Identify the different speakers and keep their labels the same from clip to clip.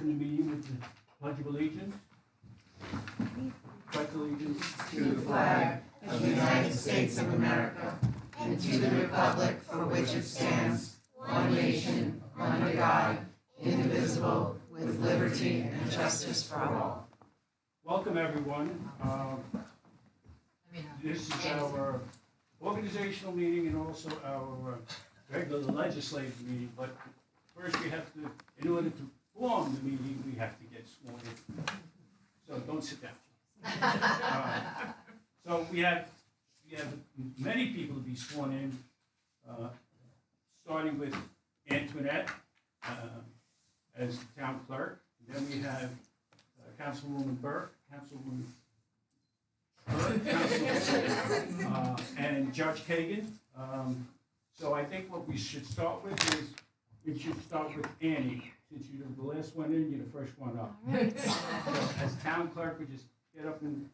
Speaker 1: open the meeting with the Pledge of Allegiance. Pledge allegiance
Speaker 2: to the flag of the United States of America and to the republic for which it stands, one nation, under God, indivisible, with liberty and justice for all.
Speaker 1: Welcome, everyone. This is our organizational meeting and also our regular legislative meeting, but first we have to, in order to form the meeting, we have to get sworn in. So don't sit down. So we have many people to be sworn in, starting with Antoinette as the town clerk. And then we have Councilwoman Burke, and Judge Kagan. So I think what we should start with is, we should start with Annie. Since you're the last one in, you're the first one up. Right. So as town clerk, we just get up and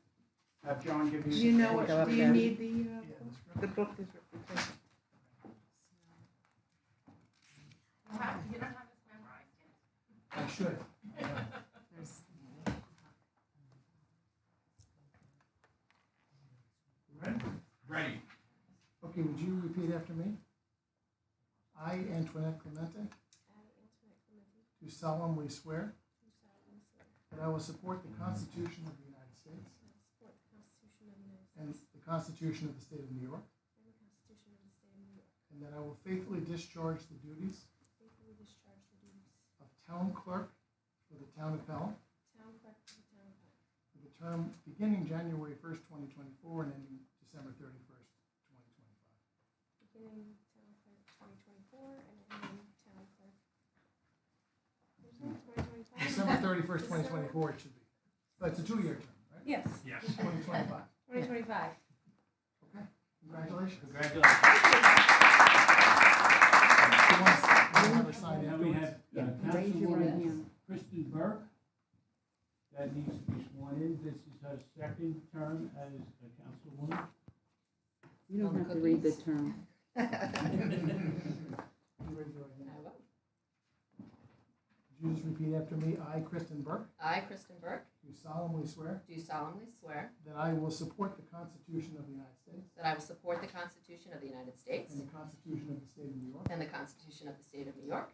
Speaker 1: have John give you.
Speaker 3: You know what? Do you need the book is represented?
Speaker 4: You don't have this memorized yet.
Speaker 5: I should. Ready?
Speaker 1: Ready.
Speaker 5: Okay, would you repeat after me? I, Antoinette Clemente, do solemnly swear that I will support the Constitution of the United States and the Constitution of the State of New York, and that I will faithfully discharge the duties of town clerk for the town of Pelham for the term beginning January 1st, 2024 and ending December 31st, 2025.
Speaker 6: Beginning town clerk 2024 and ending town clerk. What is it? 2025?
Speaker 5: December 31st, 2024 it should be. But it's a 2-year term, right?
Speaker 6: Yes.
Speaker 1: Yes.
Speaker 5: 2025.
Speaker 6: 2025.
Speaker 5: Okay, congratulations.
Speaker 1: Congratulations. Now we have
Speaker 3: Raise your right
Speaker 1: Councilwoman
Speaker 3: hand.
Speaker 1: Kristen Burke. That needs to be sworn in. This is her second term as a councilwoman.
Speaker 3: You don't have to read the term.
Speaker 5: Would you just repeat after me? I, Kristen Burke,
Speaker 2: I, Kristen Burke,
Speaker 5: do solemnly swear
Speaker 2: do solemnly swear
Speaker 5: that I will support the Constitution of the United States
Speaker 2: that I will support the Constitution of the United States
Speaker 5: and the Constitution of the State of New York,
Speaker 2: and the Constitution of the State of New York,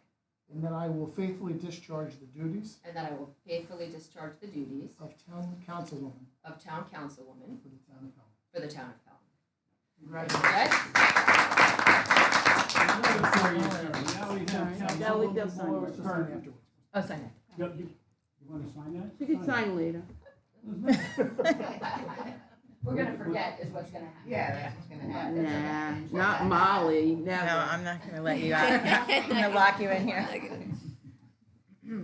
Speaker 5: and that I will faithfully discharge the duties
Speaker 2: and that I will faithfully discharge the duties
Speaker 5: of town councilwoman
Speaker 2: of town councilwoman
Speaker 5: for the town of Pelham.
Speaker 2: for the town of Pelham.
Speaker 5: Congratulations.
Speaker 1: Now we have
Speaker 3: Now we
Speaker 1: Councilwoman
Speaker 3: can sign
Speaker 1: Laura
Speaker 3: it.
Speaker 1: Kern.
Speaker 5: Afterwards.
Speaker 2: Oh, sign it.
Speaker 1: You want to sign that?
Speaker 3: You can sign later.
Speaker 2: We're gonna forget is what's gonna happen.
Speaker 4: Yeah, that's what's gonna happen.
Speaker 3: Nah, not Molly. Never.
Speaker 7: No, I'm not going to let you out. I'm going to lock you in here.
Speaker 5: Raise your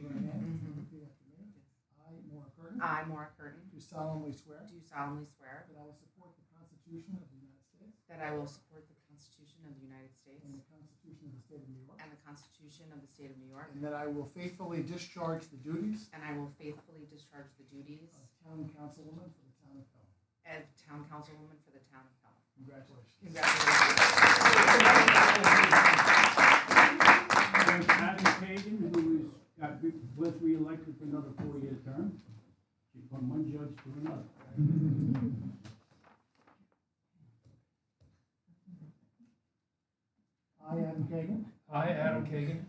Speaker 5: right hand. Repeat after me. I, Maura Curtin,
Speaker 2: I, Maura Curtin,
Speaker 5: do solemnly swear
Speaker 2: do solemnly swear
Speaker 5: that I will support the Constitution of the United States
Speaker 2: that I will support the Constitution of the United States
Speaker 5: and the Constitution of the State of New York,
Speaker 2: and the Constitution of the State of New York,
Speaker 5: and that I will faithfully discharge the duties
Speaker 2: and I will faithfully discharge the duties
Speaker 5: of town councilwoman for the town of Pelham.
Speaker 2: as town councilwoman for the town of Pelham.
Speaker 5: Congratulations.
Speaker 1: There's Adam Kagan, who was re-elected for another 4-year term. She from one judge to another.
Speaker 5: I, Adam Kagan,
Speaker 8: I, Adam Kagan,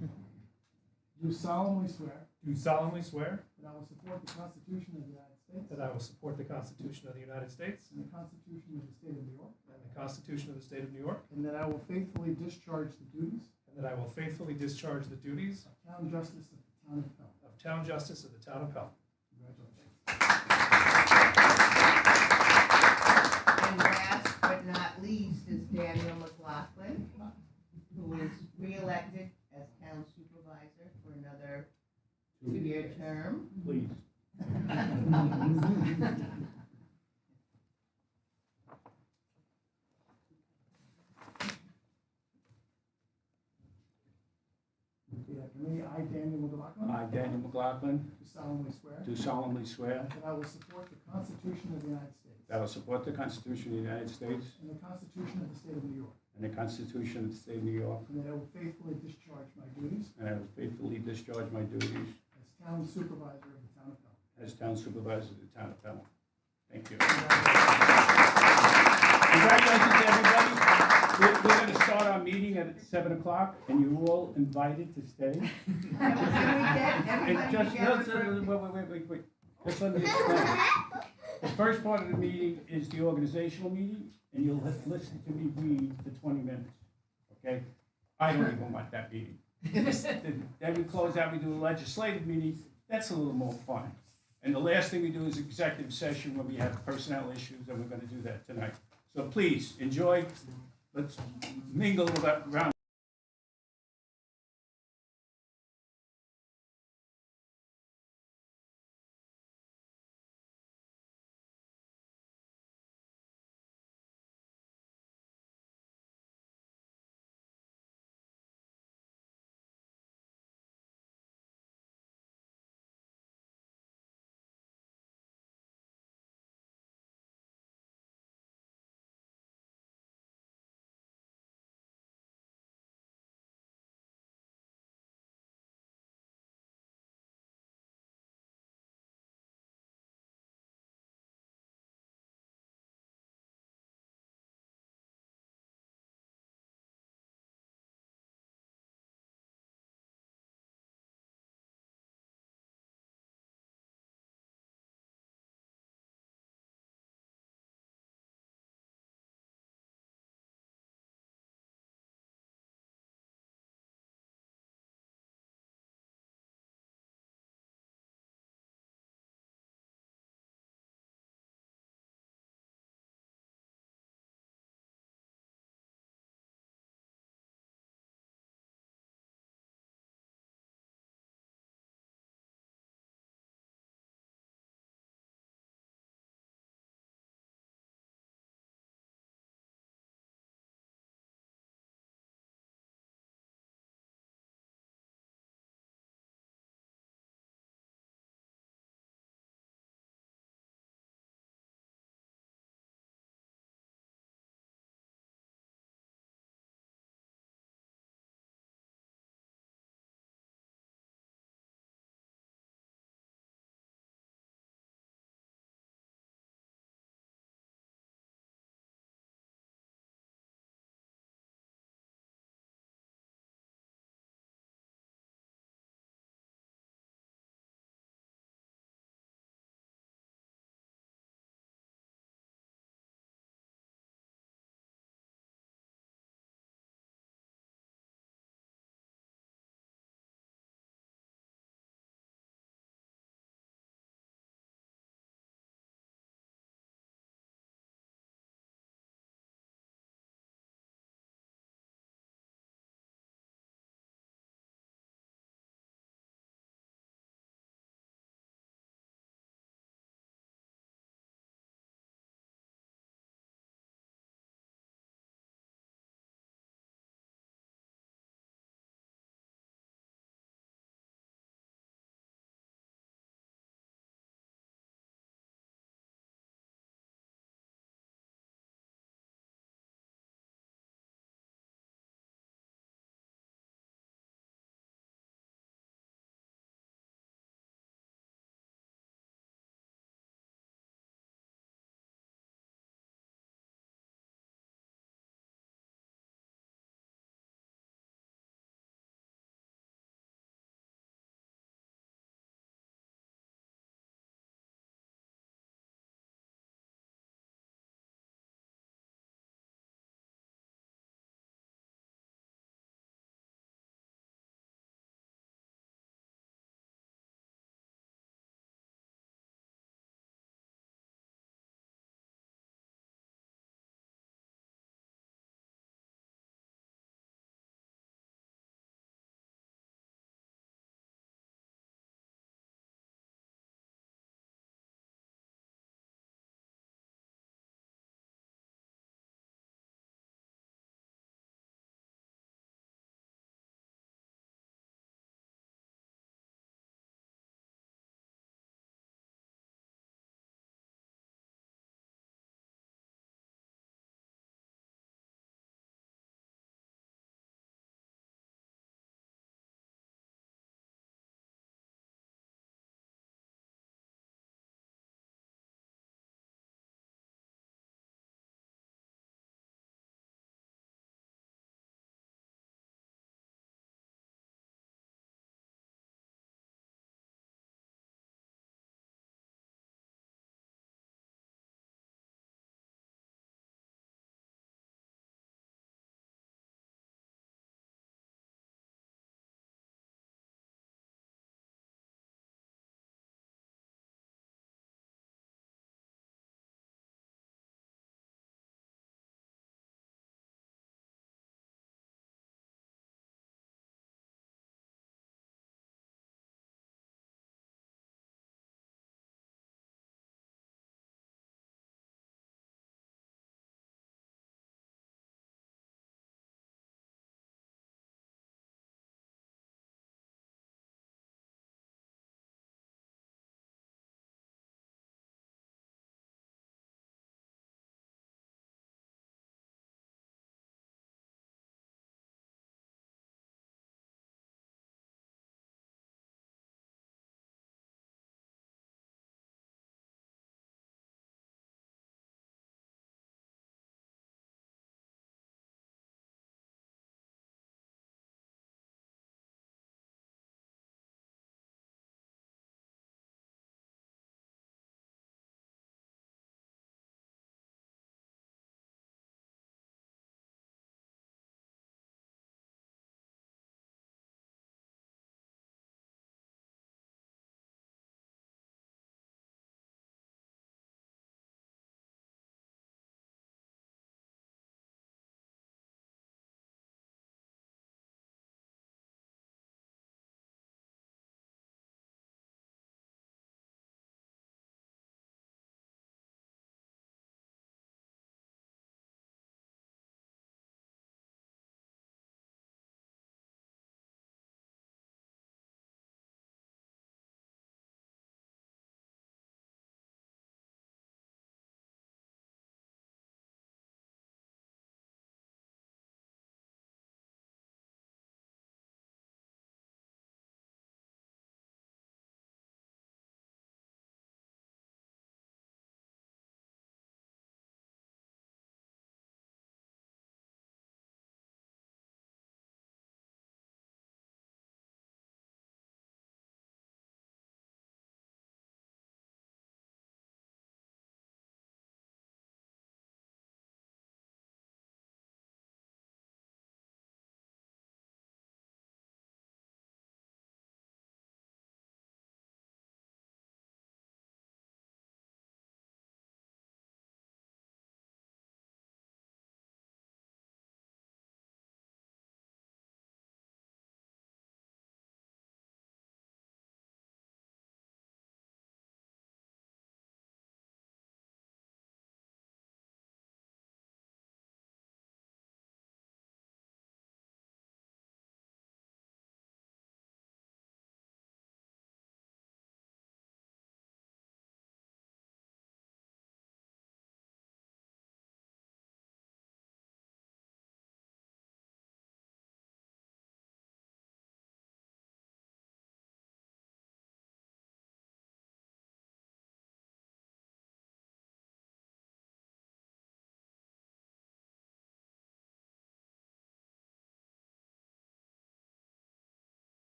Speaker 5: do solemnly swear
Speaker 8: do solemnly swear
Speaker 5: that I will support the Constitution of the United States
Speaker 8: that I will support the Constitution of the United States
Speaker 5: and the Constitution of the State of New York,
Speaker 8: and the Constitution of the State of New York,
Speaker 5: and that I will faithfully discharge the duties
Speaker 8: and that I will faithfully discharge the duties
Speaker 5: of town justice of the town of Pelham.
Speaker 8: of town justice of the town of Pelham.
Speaker 5: Congratulations.
Speaker 4: And last but not least is Daniel McLaughlin, who is re-elected as town supervisor for another 2-year term.
Speaker 1: Please.
Speaker 5: Repeat after me. I, Daniel McLaughlin,
Speaker 1: I, Daniel McLaughlin,
Speaker 5: do solemnly swear
Speaker 1: do solemnly swear
Speaker 5: that I will support the Constitution of the United States
Speaker 1: that I will support the Constitution of the United States
Speaker 5: and the Constitution of the State of New York,
Speaker 1: and the Constitution of the State of New York,
Speaker 5: and that I will faithfully discharge my duties
Speaker 1: and I will faithfully discharge my duties
Speaker 5: as town supervisor of the town of Pelham.
Speaker 1: as town supervisor of the town of Pelham. Thank you. Congratulations, everybody. We're going to start our meeting at 7 o'clock, and you're all invited to stay.
Speaker 4: Can we get
Speaker 1: And
Speaker 4: everybody
Speaker 1: just,
Speaker 4: together
Speaker 1: wait. Just let me explain. The first part of the meeting is the organizational meeting, and you'll listen to me read for 20 minutes, okay? I don't even want that meeting. Then we close out, we do a legislative meeting, that's a little more fun. And the last thing we do is executive session where we have personnel issues, and we're gonna do that tonight. So please, enjoy, let's mingle around.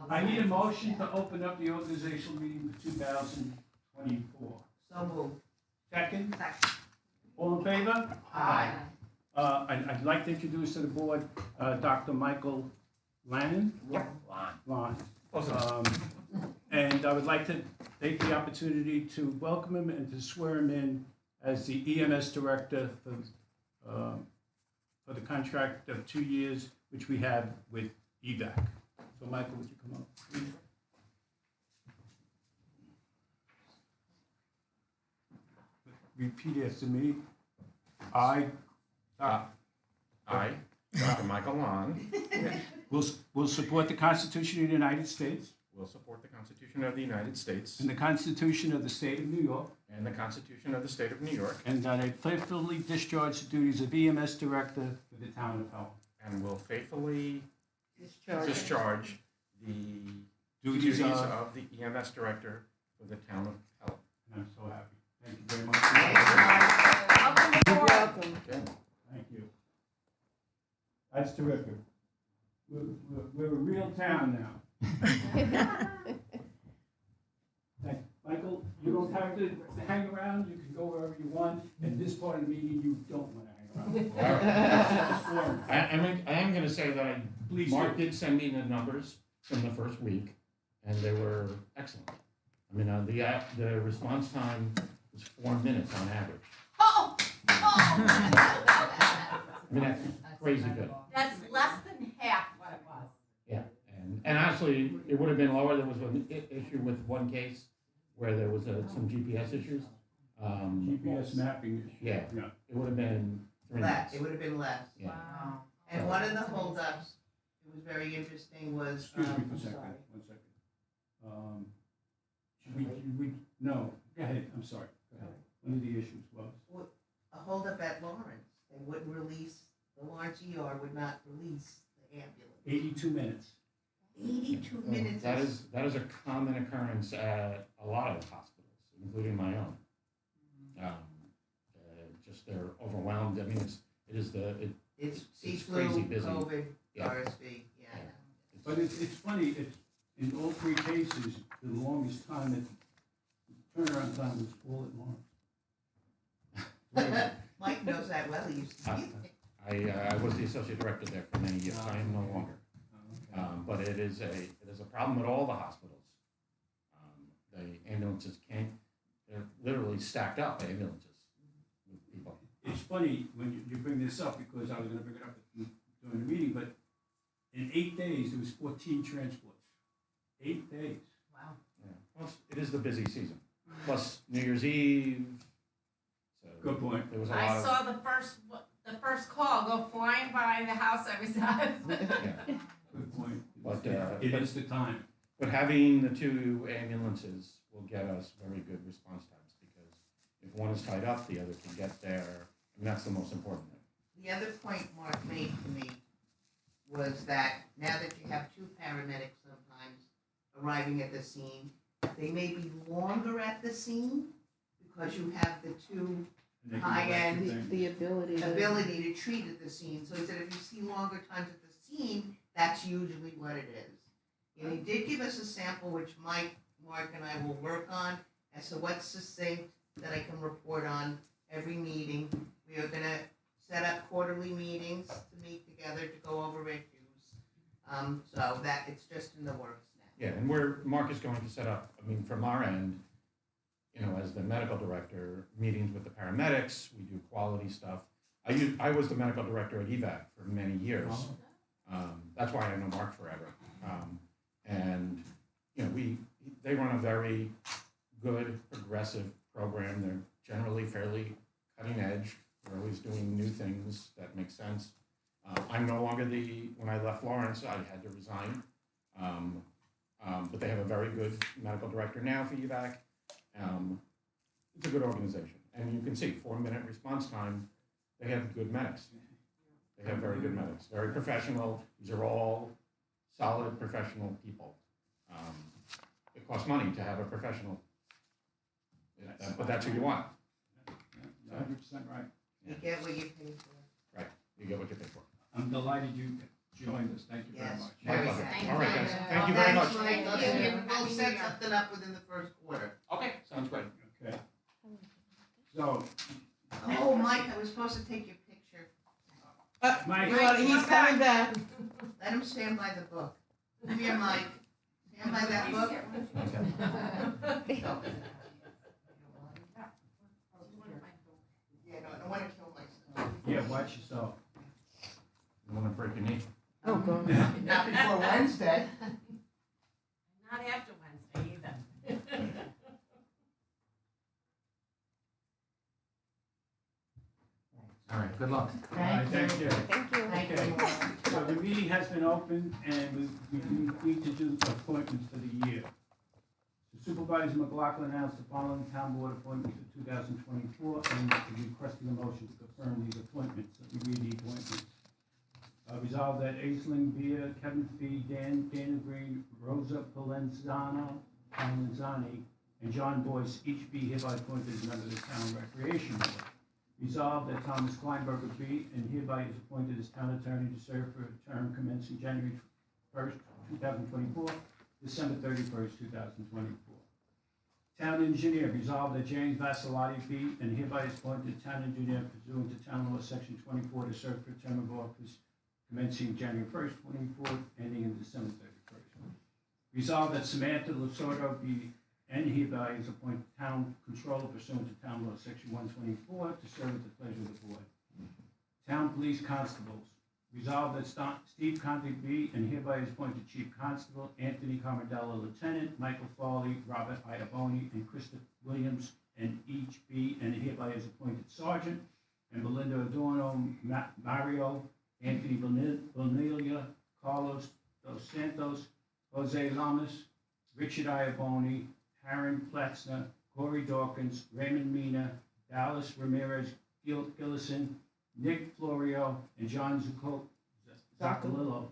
Speaker 1: I need a motion to open up the organizational meeting for 2024.
Speaker 4: So moved.
Speaker 1: Second?
Speaker 2: Second.
Speaker 1: All in favor?
Speaker 4: Aye.
Speaker 1: I'd like to introduce to the board, Dr. Michael Lannon. Lon. And I would like to take the opportunity to welcome him and to swear him in as the EMS director for the contract of 2 years, which we have with EVAC. So Michael, would you come up, please? Repeat after me. I,
Speaker 9: Dr. Michael Long,
Speaker 1: will support the Constitution of the United States
Speaker 9: will support the Constitution of the United States
Speaker 1: and the Constitution of the State of New York,
Speaker 9: and the Constitution of the State of New York,
Speaker 1: and that I faithfully discharge the duties of EMS director for the town of Pelham.
Speaker 9: and will faithfully
Speaker 4: Discharge.
Speaker 9: discharge the
Speaker 1: Duties
Speaker 9: duties
Speaker 1: of,
Speaker 9: of the EMS director for the town of Pelham.
Speaker 1: and I'm so happy. Thank you very much.
Speaker 4: Thanks, Mark.
Speaker 3: You're welcome.
Speaker 1: Thank you. That's terrific. We're a real town now. Michael, you don't have to hang around. You can go wherever you want. In this part of the meeting, you don't want to hang around.
Speaker 10: I am going to say that
Speaker 1: Please
Speaker 10: Mark
Speaker 1: do.
Speaker 10: did send me the numbers from the first week, and they were excellent. I mean, the response time was 4 minutes on average.
Speaker 2: Oh!
Speaker 10: I mean, that's crazy good.
Speaker 2: That's less than half what it was.
Speaker 10: Yeah, and actually, it would have been lower. There was an issue with one case where there was some GPS issues.
Speaker 1: GPS mapping.
Speaker 10: Yeah,
Speaker 1: Yeah.
Speaker 10: it would have been 3
Speaker 4: Less,
Speaker 10: minutes.
Speaker 4: it would have been less.
Speaker 10: Yeah.
Speaker 4: Wow. And one of the holdups, it was very interesting, was,
Speaker 1: Excuse me for a
Speaker 4: I'm
Speaker 1: second,
Speaker 4: sorry.
Speaker 1: 1 second. Should we, no, go ahead, I'm sorry. Go ahead. One of the issues was?
Speaker 4: A holdup at Lawrence. They wouldn't release, the Lawrence ER would not release the ambulance.
Speaker 1: 82 minutes.
Speaker 4: 82 minutes.
Speaker 10: That is a common occurrence at a lot of hospitals, including my own. Just they're overwhelmed. I mean,
Speaker 4: It's
Speaker 10: it's
Speaker 4: flu,
Speaker 10: crazy busy.
Speaker 4: COVID,
Speaker 10: Yeah.
Speaker 4: RSV, yeah.
Speaker 1: But it's funny, in all three cases, the longest time, the turnaround time was all at Lawrence.
Speaker 4: Mike knows that well, he used to be there.
Speaker 10: I was the associate director there for many years. I am no longer. But it is a problem at all the hospitals. The ambulances they're literally stacked up, ambulances with people.
Speaker 1: It's funny when you bring this up, because I was gonna bring it up during the meeting, but in 8 days, there was 14 transports. 8 days.
Speaker 4: Wow.
Speaker 10: Yeah. Well, it is the busy season. Plus New Year's Eve. So
Speaker 1: Good point.
Speaker 10: There was a lot
Speaker 2: I
Speaker 10: of.
Speaker 2: saw the first call go flying by the house I was at.
Speaker 10: Yeah.
Speaker 1: Good point.
Speaker 10: But,
Speaker 1: It is the time.
Speaker 10: But having the 2 ambulances will get us very good response times, because if one is tied up, the other can get there, and that's the most important thing.
Speaker 4: The other point Mark made to me was that now that you have 2 paramedics sometimes arriving at the scene, they may be longer at the scene because you have the 2
Speaker 1: And they can
Speaker 4: high-end
Speaker 1: do everything.
Speaker 3: The ability to.
Speaker 4: ability to treat at the scene. So he said if you see longer times at the scene, that's usually what it is. And he did give us a sample, which Mike, Mark, and I will work on as to what's succinct that I can report on every meeting. We are going to set up quarterly meetings to meet together to go over issues. So that it's just in the works now.
Speaker 10: Yeah, and Mark is going to set up, I mean, from our end, as the medical director, meetings with the paramedics, we do quality stuff. I was the medical director at EVAC for many years. That's why I know Mark forever. And they run a very good, progressive program. They're generally fairly cutting edge. They're always doing new things that make sense. I'm no longer when I left Lawrence, I had to resign. But they have a very good medical director now for EVAC. It's a good organization. And you can see 4-minute response time, they have good medics. They have very good medics, very professional. These are all solid professional people. It costs money to have a professional, but that's who you want.
Speaker 1: 100% right.
Speaker 4: You get what you pay for.
Speaker 10: You get what you pay for.
Speaker 1: I'm delighted you joined us. Thank you very
Speaker 4: Yes.
Speaker 1: much.
Speaker 10: My
Speaker 4: Very
Speaker 10: pleasure.
Speaker 4: good.
Speaker 10: All right, guys.
Speaker 2: Thank
Speaker 10: Thank you very much.
Speaker 4: Thanks, Mike.
Speaker 6: Thank you.
Speaker 4: We'll set something up within the first quarter.
Speaker 10: Okay, sounds good.
Speaker 1: Okay. So,
Speaker 4: Oh, Mike, I was supposed to take your picture.
Speaker 1: Mike,
Speaker 3: He's coming back.
Speaker 4: Let him stand by the book. Come here, Mike. Stand by that book. So. Yeah, no, I don't want to kill myself.
Speaker 1: yeah, watch yourself.
Speaker 10: You want to break your knee?
Speaker 3: Oh, God.
Speaker 4: Not before Wednesday.
Speaker 2: Not after Wednesday either.
Speaker 10: All right, good luck.
Speaker 1: All right, thank you.
Speaker 6: Thank you.
Speaker 4: Thank
Speaker 1: Okay.
Speaker 4: you.
Speaker 1: So the meeting has been opened and we need to do appointments for the year. Supervisor McLaughlin announced the following town board appointments for 2024 and is requesting a motion to confirm these appointments. Let me read the appointments. Resolved that Aisling Beer, Kevin Fee, Dana Green, Rosa Polenzani, and John Boyce each be hereby appointed as members of the Town Recreation Board. Resolved that Thomas Kleinberger be and hereby is appointed as town attorney to serve for a term commencing January 1st, 2024, December 31st, 2024. Town engineer, resolved that James Vassalotti be and hereby is appointed town engineer pursuant to Town Law Section 24 to serve for a term of office commencing January 1st, 24, ending in December 31st. Resolved that Samantha Lasordo be and hereby is appointed town controller pursuant to Town Law Section 124 to serve at the pleasure of the board. Town police constables. Resolved that Steve Conte be and hereby is appointed chief constable, Anthony Carmodella lieutenant, Michael Farley, Robert Iaboni, and Christopher Williams, and each be and hereby is appointed sergeant, and Belinda Adorno, Mario, Anthony Bonilla, Carlos Dos Santos, Jose Lamas, Richard Iaboni, Aaron Platzner, Corey Dawkins, Raymond Mina, Dallas Ramirez Gillison, Nick Florio, and John Zaccolillo,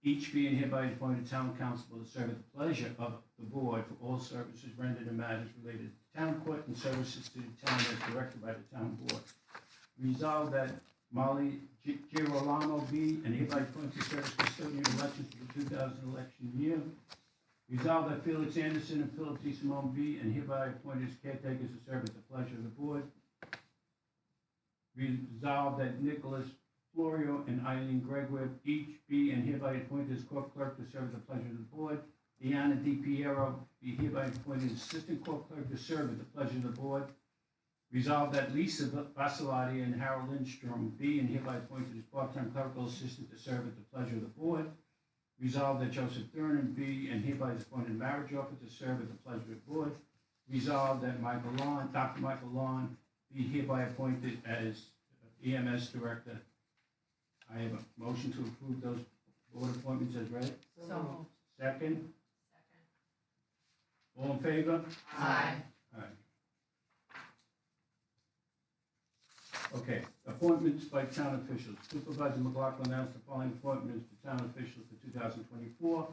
Speaker 1: each being hereby appointed town council to serve at the pleasure of the board for all services rendered in matters related to town court and services to the town as directed by the town board. Resolved that Molly Girolamo be and hereby appointed to serve as custodian of elections for the 2000 election year. Resolved that Felix Anderson and Philip D. Simone be and hereby appointed as caretakers to serve at the pleasure of the board. Resolved that Nicholas Florio and Eileen Gregor each be and hereby appointed as court clerk to serve at the pleasure of the board. Deanna Di Piero be hereby appointed as assistant court clerk to serve at the pleasure of the board. Resolved that Lisa Vassalotti and Harold Lindstrom be and hereby appointed as part-time clerical assistant to serve at the pleasure of the board. Resolved that Joseph Thurman be and hereby is appointed marriage officer to serve at the pleasure of the board. Resolved that Dr. Michael Lawn be hereby appointed as EMS director. I have a motion to approve those board appointments as read.
Speaker 2: So moved.
Speaker 1: Second? All in favor?
Speaker 2: Aye.
Speaker 1: Aye. Okay, appointments by town officials. Supervisor McLaughlin announced the following appointments for town officials for 2024,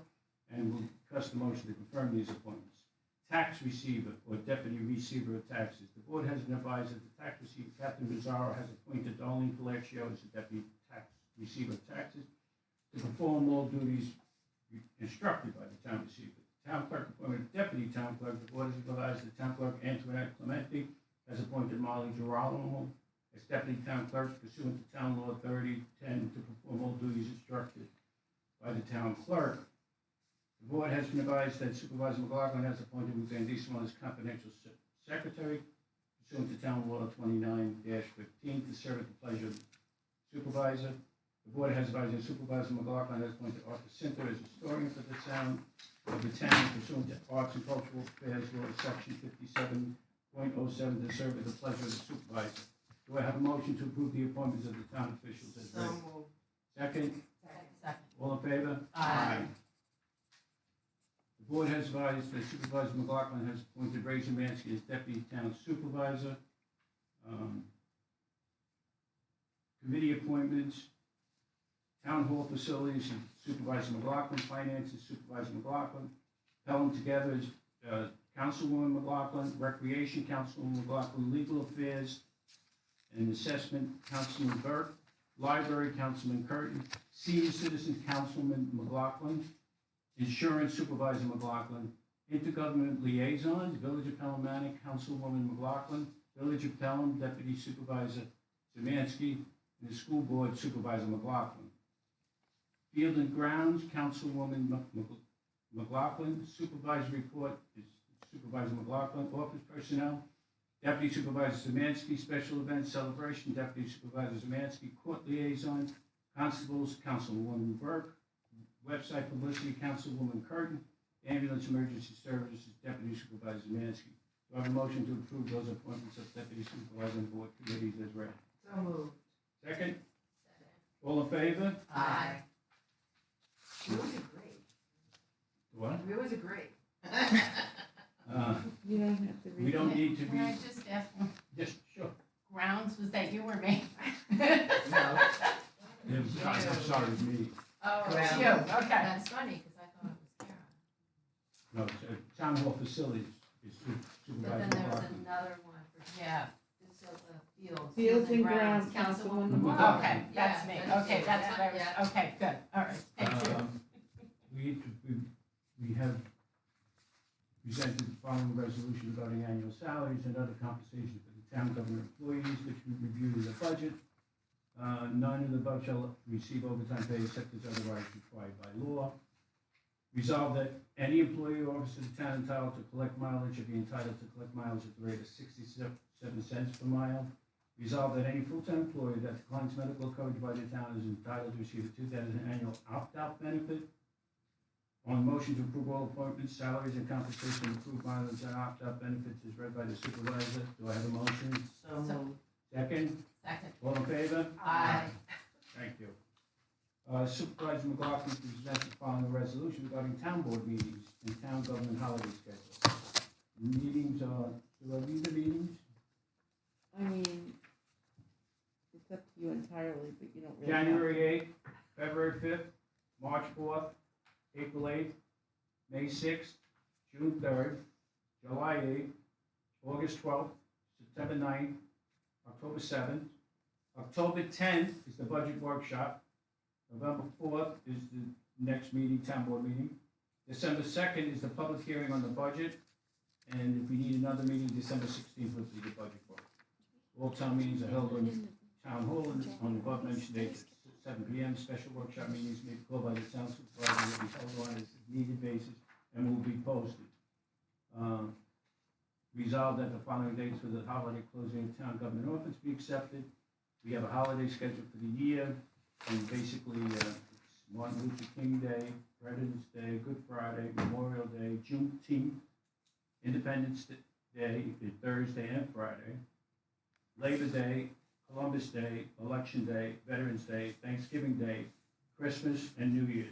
Speaker 1: and will request a motion to confirm these appointments. Tax receiver or deputy receiver of taxes. The board has been advised that the tax receiver, Captain Bizzaro, has appointed Darlene Palacio as the deputy tax receiver of taxes to perform all duties instructed by the town receiver. Town clerk appointment of deputy town clerk. The board has advised that town clerk Antoinette Clementi has appointed Molly Girolamo as deputy town clerk pursuant to Town Law 3010 to perform all duties instructed by the town clerk. The board has been advised that Supervisor McLaughlin has appointed Ruth Van Diesel as confidential secretary pursuant to Town Law 29-15 to serve at the pleasure of the supervisor. The board has advised that Supervisor McLaughlin has appointed Arthur Sinter as historian for the town pursuant to Arts and Cultural Affairs Law Section 57.07 to serve at the pleasure of the supervisor. Do I have a motion to approve the appointments of the town officials as
Speaker 4: So
Speaker 1: read?
Speaker 4: moved.
Speaker 1: Second?
Speaker 2: Second.
Speaker 1: All in favor?
Speaker 2: Aye.
Speaker 1: The board has advised that Supervisor McLaughlin has appointed Ray Zemansky as deputy town supervisor. Committee appointments, town hall facilities, Supervisor McLaughlin, finances, Supervisor McLaughlin. Pelham together is Councilwoman McLaughlin, recreation, Councilwoman McLaughlin, legal affairs and assessment, Councilman Burke, Library, Councilman Curtin. Senior Citizen, Councilman McLaughlin. Insurance Supervisor McLaughlin. Intergovernment Liaisons, Village of Pelham, Councilwoman McLaughlin. Village of Pelham, Deputy Supervisor Szymanski. And the School Board Supervisor McLaughlin. Field and Grounds, Councilwoman McLaughlin. Supervisory Report is Supervisor McLaughlin. Office Personnel, Deputy Supervisor Szymanski. Special Events Celebration, Deputy Supervisor Szymanski. Court Liaison, Constables, Councilwoman Burke. Website Publicity, Councilwoman Curtin. Ambulance Emergency Services, Deputy Supervisor Szymanski. Do I have a motion to approve those appointments of Deputy Supervisor and Board committees as read?
Speaker 2: So moved.
Speaker 1: Second? All in favor?
Speaker 2: Aye. Yours are great.
Speaker 1: What?
Speaker 2: Yours are great.
Speaker 3: You don't have to read.
Speaker 1: We don't need to
Speaker 11: Can I
Speaker 1: be,
Speaker 11: just ask one?
Speaker 1: just, sure.
Speaker 11: Grounds, was that you or me?
Speaker 2: No.
Speaker 1: I'm sorry, it was me.
Speaker 11: Oh, it's
Speaker 2: Grounds.
Speaker 11: you, okay.
Speaker 2: That's funny, because I thought it was Karen.
Speaker 1: No, it's, Town Hall Facilities is
Speaker 11: But
Speaker 1: Supervisor
Speaker 11: then there was
Speaker 1: McLaughlin.
Speaker 11: another one for, yeah, this is Fields.
Speaker 3: Fields and Grounds, Councilwoman
Speaker 1: McLaughlin.
Speaker 11: Okay, that's me,
Speaker 2: Yeah,
Speaker 11: okay, that's
Speaker 2: yeah,
Speaker 11: what I
Speaker 2: yeah.
Speaker 11: was, okay, good, all right, thank you.
Speaker 1: We have presented the following resolution regarding annual salaries and other compensation for the town government employees, which we reviewed in the budget. None of the above shall receive overtime pay except as otherwise required by law. Resolved that any employee or officer of the town entitled to collect mileage should be entitled to collect mileage at the rate of 67 cents per mile. Resolved that any full-time employee that declines medical coverage by the town is entitled to receive a 2,000 annual opt-out benefit. On motion to approve all appointments, salaries, and compensation, approved mileage and opt-out benefits is read by the supervisor. Do I have a motion?
Speaker 2: So moved.
Speaker 1: Second?
Speaker 11: Second.
Speaker 1: All in favor?
Speaker 11: Aye.
Speaker 1: Thank you. Supervisor McLaughlin presents the following resolution regarding town board meetings and town government holiday schedule. Meetings are, do I read the meetings?
Speaker 3: I mean, it's up to you entirely, but you don't really.
Speaker 1: January 8th, February 5th, March 4th, April 8th, May 6th, June 3rd, July 8th, August 12th, September 9th, October 7th. October 10th is the budget workshop. November 4th is the next meeting, town board meeting. December 2nd is the public hearing on the budget. And if we need another meeting, December 16th will be the budget vote. All town meetings are held in Town Hall on the above mentioned dates at 7 p.m. Special workshop meetings may be called by the town supervisor, will be held on as needed basis and will be posted. Resolved that the following dates for the holiday closing of town government office be accepted. We have a holiday schedule for the year, and basically it's Martin Luther King Day, President's Day, Good Friday, Memorial Day, Juneteenth, Independence Day is Thursday and Friday, Labor Day, Columbus Day, Election Day, Veterans Day, Thanksgiving Day, Christmas, and New Year's.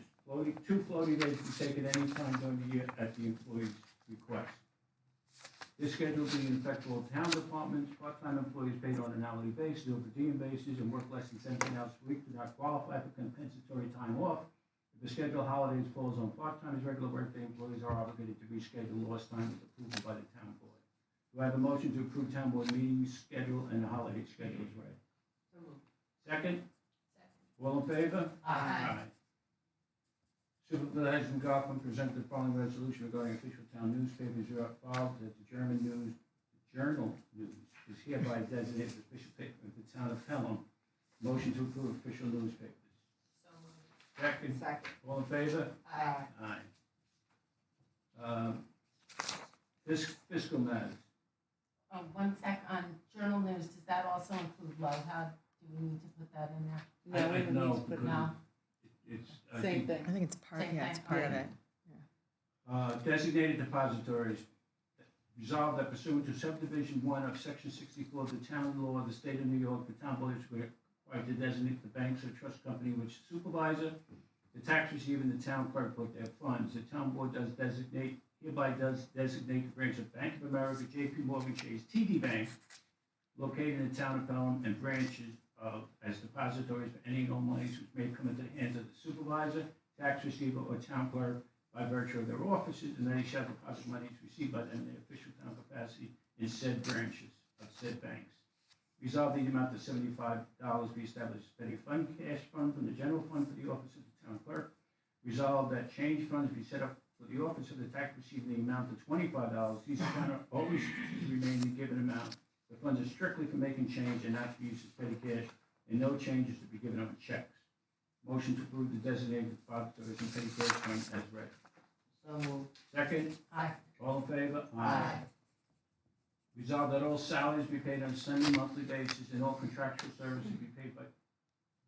Speaker 1: Two floating days can be taken any time during the year at the employee's request. This schedule will be in effect for all town departments. Part-time employees paid on an hourly basis or per diem basis and work less than 17 hours a week do not qualify for compensatory time off. If the scheduled holidays falls on part-time, regular workday employees are obligated to reschedule lost time with approval by the town board. Do I have a motion to approve town board meetings schedule and the holiday schedule is read?
Speaker 2: So moved.
Speaker 1: Second? All in favor?
Speaker 2: Aye.
Speaker 1: Supervisor McLaughlin presented the following resolution regarding official town newspapers. You are filed that the German News, Journal News is hereby designated the official paper of the town of Pelham. Motion to approve official newspapers.
Speaker 2: So moved.
Speaker 1: Second?
Speaker 2: Second.
Speaker 1: All in favor?
Speaker 2: Aye.
Speaker 1: Aye. Fiscal matters.
Speaker 11: Oh, 1 sec, on journal news, does that also include low? How do we need to put that in there?
Speaker 3: No, we don't
Speaker 1: know,
Speaker 3: need to put it
Speaker 1: because
Speaker 11: No.
Speaker 1: It's, I
Speaker 3: Same
Speaker 1: think,
Speaker 3: thing.
Speaker 7: I think it's part,
Speaker 11: Same
Speaker 7: yeah, it's
Speaker 11: thing.
Speaker 7: part of it.
Speaker 1: Designated depositories. Resolved that pursuant to subdivision 1 of section 64 of the town law of the state of New York, the town board is required to designate the banks or trust company which supervisor, the tax receiver, and the town clerk put their funds. The town board hereby does designate the branch of Bank of America, J.P. Morgan Chase, TD Bank, located in the town of Pelham, and branches as depositories for any and all monies which may come into the hands of the supervisor, tax receiver, or town clerk by virtue of their offices, and they shall deposit monies received by them in their official town capacity in said branches of said banks. Resolved the amount of $75 be established as petty fund cash fund from the general fund for the office of the town clerk. Resolved that change funds be set up for the office of the tax receiver in the amount of $25. These accounts are always to remain the given amount. The funds are strictly for making change and not to be used as petty cash, and no changes to be given on checks. Motion to approve the designated depositories and petty cash fund as read.
Speaker 4: So moved.
Speaker 1: Second,
Speaker 11: Aye.
Speaker 1: all in favor?
Speaker 4: Aye.
Speaker 1: Resolved that all salaries be paid on a semi-monthly basis and all contractual services be paid by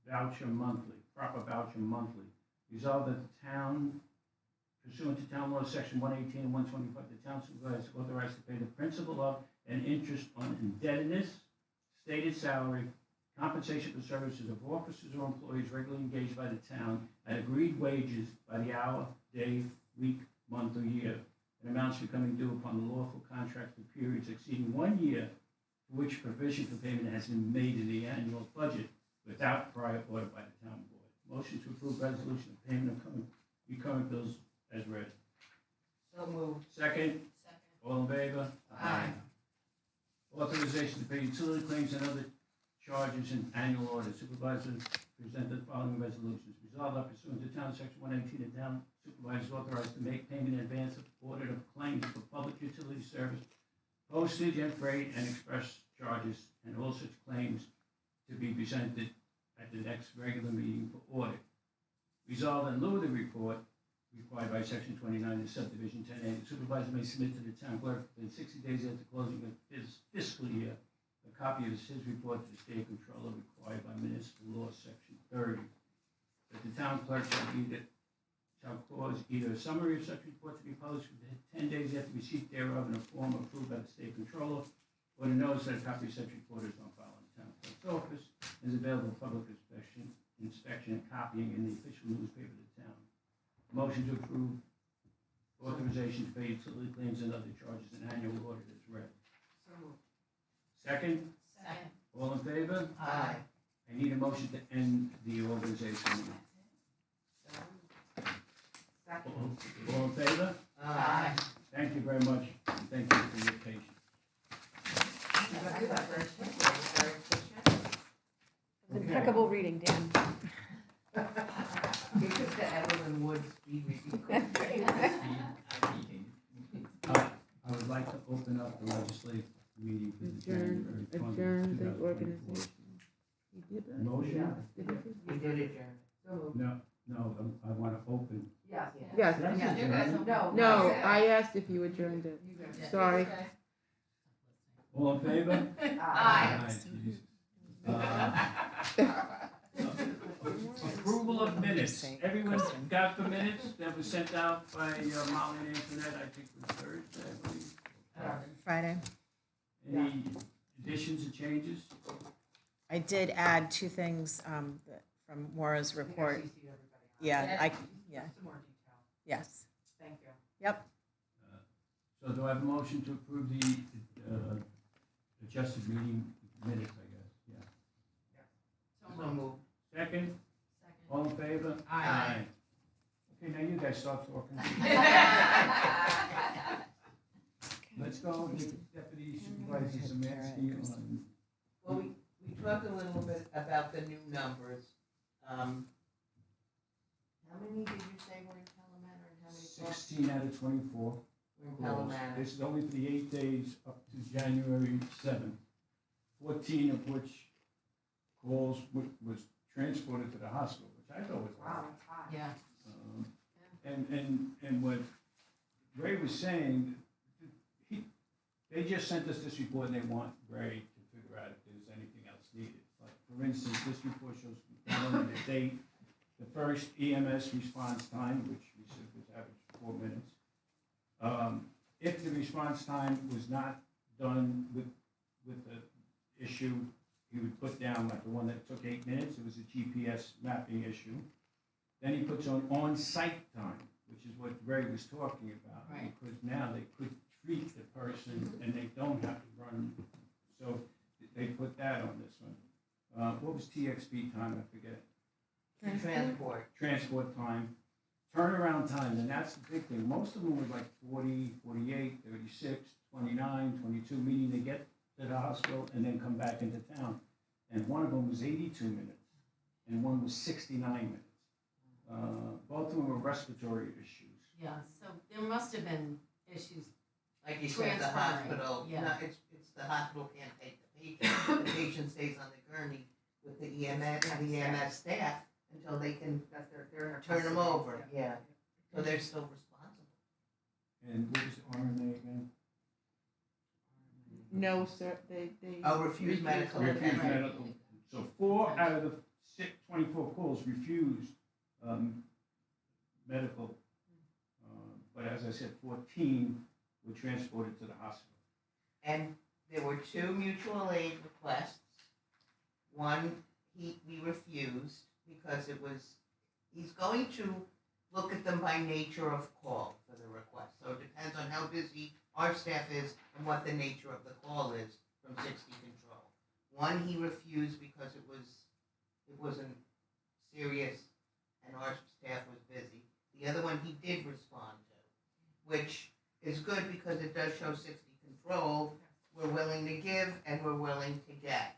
Speaker 1: voucher monthly, proper voucher monthly. Resolved that the town, pursuant to town law section 118 and 125, the town supervisor is authorized to pay the principal of and interest on indebtedness, stated salary, compensation for services of officers or employees regularly engaged by the town at agreed wages by the hour, day, week, month, or year, and amounts becoming due upon the lawful contract for periods exceeding 1 year for which provision for payment has been made in the annual budget without prior order by the town board. Motion to approve resolution of payment of recurrent bills as read.
Speaker 4: So moved.
Speaker 1: Second, all in favor?
Speaker 4: Aye.
Speaker 1: Authorization to pay utility claims and other charges in annual order. Supervisor present the following resolutions. Resolved that pursuant to town section 118, the town supervisor is authorized to make payment in advance of audit of claims for public utility service, postage and freight and express charges, and all such claims to be presented at the next regular meeting for audit. Resolved in lieu of the report required by section 29 of subdivision 10A, the supervisor may submit to the town clerk within 60 days after closing of his fiscal year a copy of his report to the state controller required by municipal law section 30. That the town clerk shall cause either a summary of such report to be published within 10 days after receipt thereof in a form approved by the state controller, or to notice that a copy of such report is on file in the town clerk's office and is available for public inspection and copying in the official newspaper of the town. Motion to approve authorization to pay utility claims and other charges in annual audit is read.
Speaker 4: So moved.
Speaker 1: Second,
Speaker 11: Second.
Speaker 1: all in favor?
Speaker 4: Aye.
Speaker 1: I need a motion to end the organization.
Speaker 4: Second.
Speaker 1: All in favor?
Speaker 4: Aye.
Speaker 1: Thank you very much, and thank you for your patience.
Speaker 3: Impeccable reading, Dan.
Speaker 4: Give it to Evelyn Wood speed reading.
Speaker 1: I would like to open up the legislative meeting for the January 20th,
Speaker 3: Adjourn the
Speaker 1: 2024.
Speaker 3: organization. You did that?
Speaker 1: Motion?
Speaker 3: Did you?
Speaker 4: We did adjourn. So moved.
Speaker 1: No, I want to open.
Speaker 4: Yes.
Speaker 3: Yes.
Speaker 1: That's
Speaker 4: Yeah.
Speaker 1: adjourned.
Speaker 3: No, I asked if you adjourned it. Sorry.
Speaker 1: All in favor?
Speaker 4: Aye.
Speaker 1: Jesus. Approval of minutes. Everyone got the minutes that was sent out by Molly and Antoinette, I think it was Thursday, I believe.
Speaker 7: Friday.
Speaker 1: Any additions or changes?
Speaker 7: I did add two things from Maura's report. Yeah, yeah,
Speaker 4: Some more detail.
Speaker 7: yes.
Speaker 4: Thank you.
Speaker 7: Yep.
Speaker 1: So do I have a motion to approve the adjusted meeting minutes, I guess? Yeah.
Speaker 4: So moved.
Speaker 1: Second? All in favor?
Speaker 4: Aye.
Speaker 1: Okay, now you guys start talking. Let's go with Deputy Supervisor Samansky on.
Speaker 2: Well, we talked a little bit about the new numbers. How many did you say were in Pelham Manor and how many?
Speaker 1: 16 out of 24.
Speaker 2: Were in Pelham Manor?
Speaker 1: This is only for the 8 days up to January 7th. 14 of which calls was transported to the hospital, which I thought was a lot.
Speaker 11: Yeah.
Speaker 1: And what Ray was saying, they just sent us this report and they want Ray to figure out if there's anything else needed. Like, for instance, this report shows not only the date, the first EMS response time, which we said was average 4 minutes. If the response time was not done with the issue, he would put down like the one that took 8 minutes, it was a GPS mapping issue. Then he puts on-site time, which is what Ray was talking about.
Speaker 11: Right.
Speaker 1: Because now they could treat the person and they don't have to run, so they put that on this one. What was TXP time, I forget?
Speaker 2: Transport.
Speaker 1: Transport time, turnaround time, and that's the big thing. Most of them were like 40, 48, 36, 29, 22, meaning they get to the hospital and then come back into town. And one of them was 82 minutes, and one was 69 minutes. Both of them were respiratory issues.
Speaker 11: Yeah, so there must have been issues.
Speaker 4: Like you said, the
Speaker 11: Transferring,
Speaker 4: hospital,
Speaker 11: yeah.
Speaker 4: no, it's the hospital can't take the patient. The patient stays on the gurney with the EMS staff until they can
Speaker 2: They're
Speaker 4: turn them over, yeah. So they're still responsible.
Speaker 1: And what was the RMA again?
Speaker 3: No, sir, they.
Speaker 4: Oh, refuse medical
Speaker 1: Refused
Speaker 4: attention.
Speaker 1: medical. So 4 out of the 24 calls refused medical. But as I said, 14 were transported to the hospital.
Speaker 4: And there were 2 mutual aid requests. One, we refused because he's going to look at them by nature of call for the request. So it depends on how busy our staff is and what the nature of the call is from 60 Control. One, he refused because it wasn't serious and our staff was busy. The other one he did respond to, which is good because it does show 60 Control. We're willing to give and we're willing to get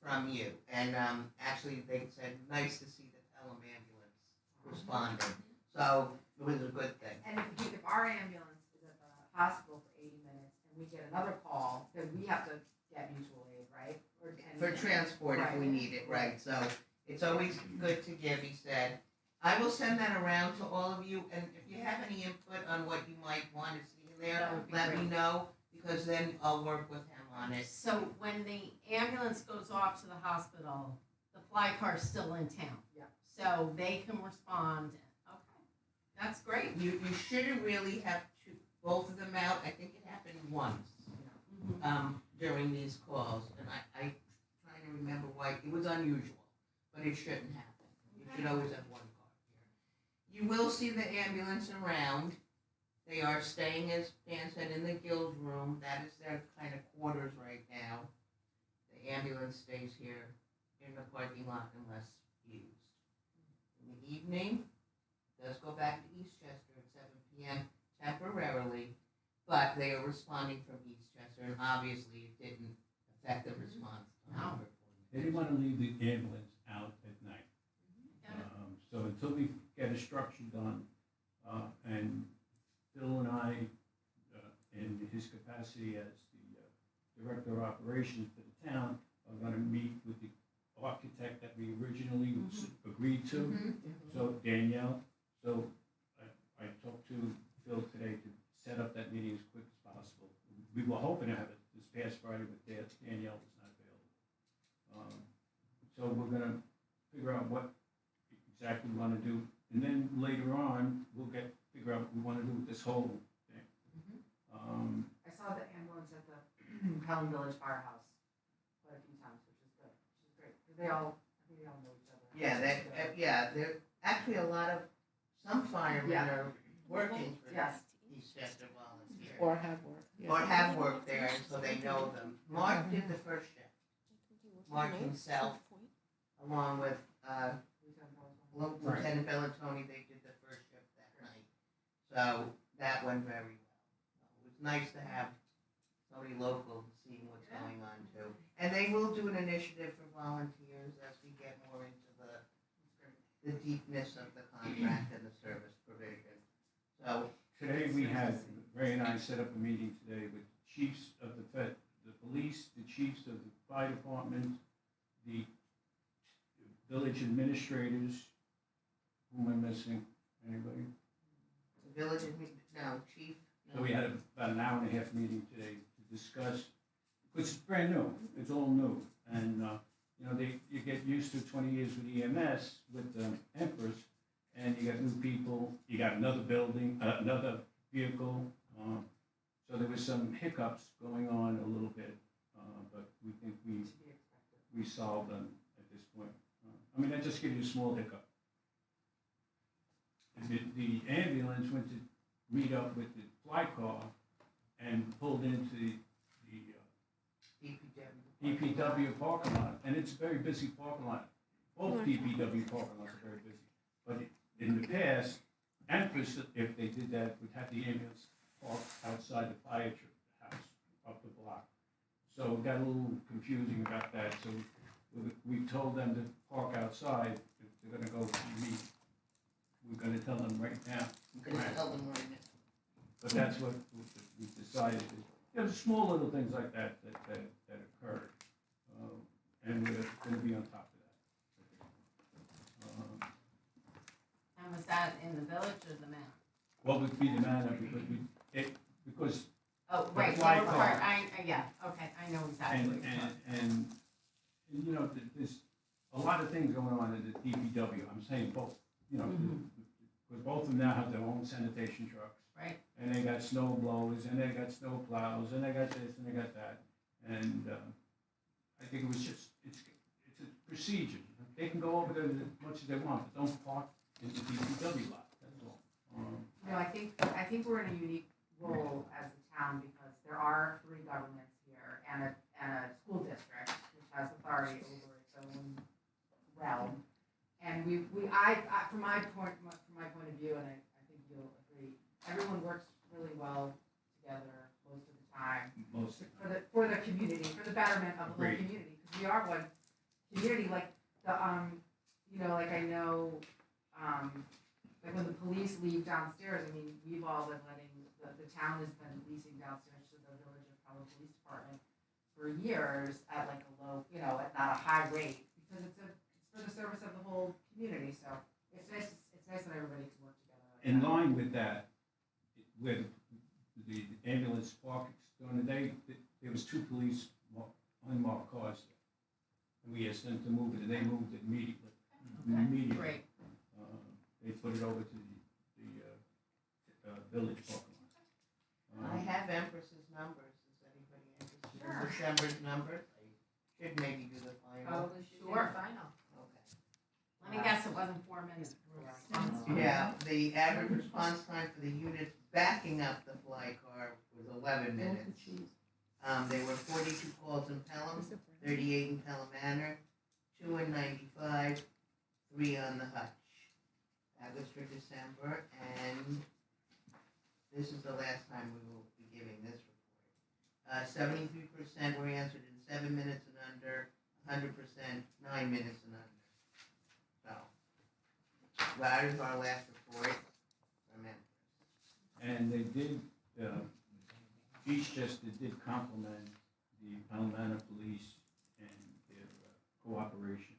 Speaker 4: from you. And actually they said, nice to see the Pelham ambulance responding. So it was a good thing.
Speaker 2: And if our ambulance is at the hospital for 80 minutes and we get another call, then we have to get mutual aid, right?
Speaker 4: For transport if we need it, right. So it's always good to give, he said. I will send that around to all of you, and if you have any input on what you might want to see in there,
Speaker 2: That would be
Speaker 4: let me
Speaker 2: great.
Speaker 4: know, because then I'll work with him on it.
Speaker 11: So when the ambulance goes off to the hospital, the fly car's still in town.
Speaker 2: Yeah.
Speaker 11: So they can respond. Okay, that's great.
Speaker 4: You shouldn't really have both of them out. I think it happened once during these calls, and I trying to remember why. It was unusual, but it shouldn't happen. You should always have one car here. You will see the ambulance around. They are staying, as Dan said, in the guild room. That is their kind of quarters right now. The ambulance stays here in the parking lot unless used. In the evening, it does go back to Eastchester at 7 p.m. temporarily, but they are responding from Eastchester, and obviously it didn't affect the response.
Speaker 11: No.
Speaker 1: They didn't want to leave the ambulance out at night. So until we get a structure done, and Phil and I, in his capacity as the director of operations for the town, are going to meet with the architect that we originally agreed to. So Danielle, I talked to Phil today to set up that meeting as quick as possible. We were hoping to have it this past Friday, but Danielle was not available. So we're going to figure out what exactly we want to do, and then later on we'll figure out what we want to do with this whole thing.
Speaker 2: I saw the ambulance at the Pelham Village Firehouse quite a few times, which is good, which is great, because I think they all know each other.
Speaker 4: There actually a lot of, some firemen are working for
Speaker 2: Yes.
Speaker 4: Eastchester volunteers.
Speaker 3: Or have work. Yeah.
Speaker 4: Or have worked there, and so they know them. Mark did the first shift, Mark himself, along with Lieutenant Bellantoni, they did the first shift that night. So that went very well. It was nice to have somebody local seeing what's going on too. And they will do an initiative for volunteers as we get more into the deepness of the contract and the service provision. So
Speaker 1: Today we had, Ray and I set up a meeting today with chiefs of the police, the chiefs of the fire department, the village administrators. Who am I missing? Anybody?
Speaker 4: the village, chief.
Speaker 1: So we had about an hour and a half meeting today to discuss, because it's brand new, it's all new. And, you get used to 20 years with EMS, with Empress, and you got new people, you got another building, another vehicle. So there was some hiccups going on a little bit, but we think we solved them at this point. I just give you a small hiccup. The ambulance went to meet up with the fly car and pulled into the DPW parking lot, and it's a very busy parking lot. Both DPW parking lots are very busy. But in the past, Empress, if they did that, would have the ambulance parked outside the fire house up the block. So it got a little confusing about that, so we told them to park outside, if they're gonna go meet. We're gonna tell them right now,
Speaker 4: Tell them right now.
Speaker 1: but that's what we decided. Small little things like that occurred, and we're gonna be on top of that.
Speaker 11: And was that in the village or the manor?
Speaker 1: What would be the manner, because
Speaker 11: Oh,
Speaker 1: The
Speaker 11: right, they
Speaker 1: fly
Speaker 11: were
Speaker 1: car.
Speaker 11: part, yeah, okay, I know exactly what you're talking.
Speaker 1: and, you know, there's a lot of things going on in the DPW, I'm saying both, you know,
Speaker 11: Mhm.
Speaker 1: because both of them now have their own sanitation trucks.
Speaker 11: Right.
Speaker 1: And they got snow blowers, and they got snow plows, and they got this, and they got that, and, I think it was just, it's a procedure. They can go over there as much as they want, but don't park in the DPW lot, that's all.
Speaker 12: No, I think we're in a unique role as a town because there are three governments here and a school district which has authority over its own realm. And from my point of view, and I think you'll agree, everyone works really well together most of the time
Speaker 1: Most,
Speaker 12: for the community, for the betterment of the whole
Speaker 1: Agreed.
Speaker 12: community. Because we are one community, like the you know, like I know, like when the police leave downstairs, I mean, we've all been letting, the town has been leasing downstairs to the Village of Pelham Police Department for years at like a low, you know, at not a high rate, because it's for the service of the whole community, so it's nice that everybody can work together like
Speaker 1: in
Speaker 12: that.
Speaker 1: line with that, with the ambulance park during the day, there was two police unmarked cars there. And we asked them to move it, and they moved it immediately. Immediately.
Speaker 11: Great.
Speaker 1: They put it over to the village parking lot.
Speaker 4: I have Empress's numbers, is anybody interested in
Speaker 12: Sure.
Speaker 4: December's numbers? I should maybe do the final.
Speaker 12: Oh,
Speaker 11: Sure.
Speaker 12: Final.
Speaker 4: Okay.
Speaker 11: Let me guess, it wasn't 4 minutes.
Speaker 4: Yeah, the average response time for the units backing up the fly car was 11 minutes. There were 42 calls in Pelham, 38 in Pelham Manor, 2 in 95, 3 on the Hutch. That was for December, and this is the last time we will be giving this report. 73% were answered in 7 minutes and under, 100% 9 minutes and under. So, that is our last report from Empress.
Speaker 1: And they did, Eastchester did compliment the Pelham Manor Police and their cooperation.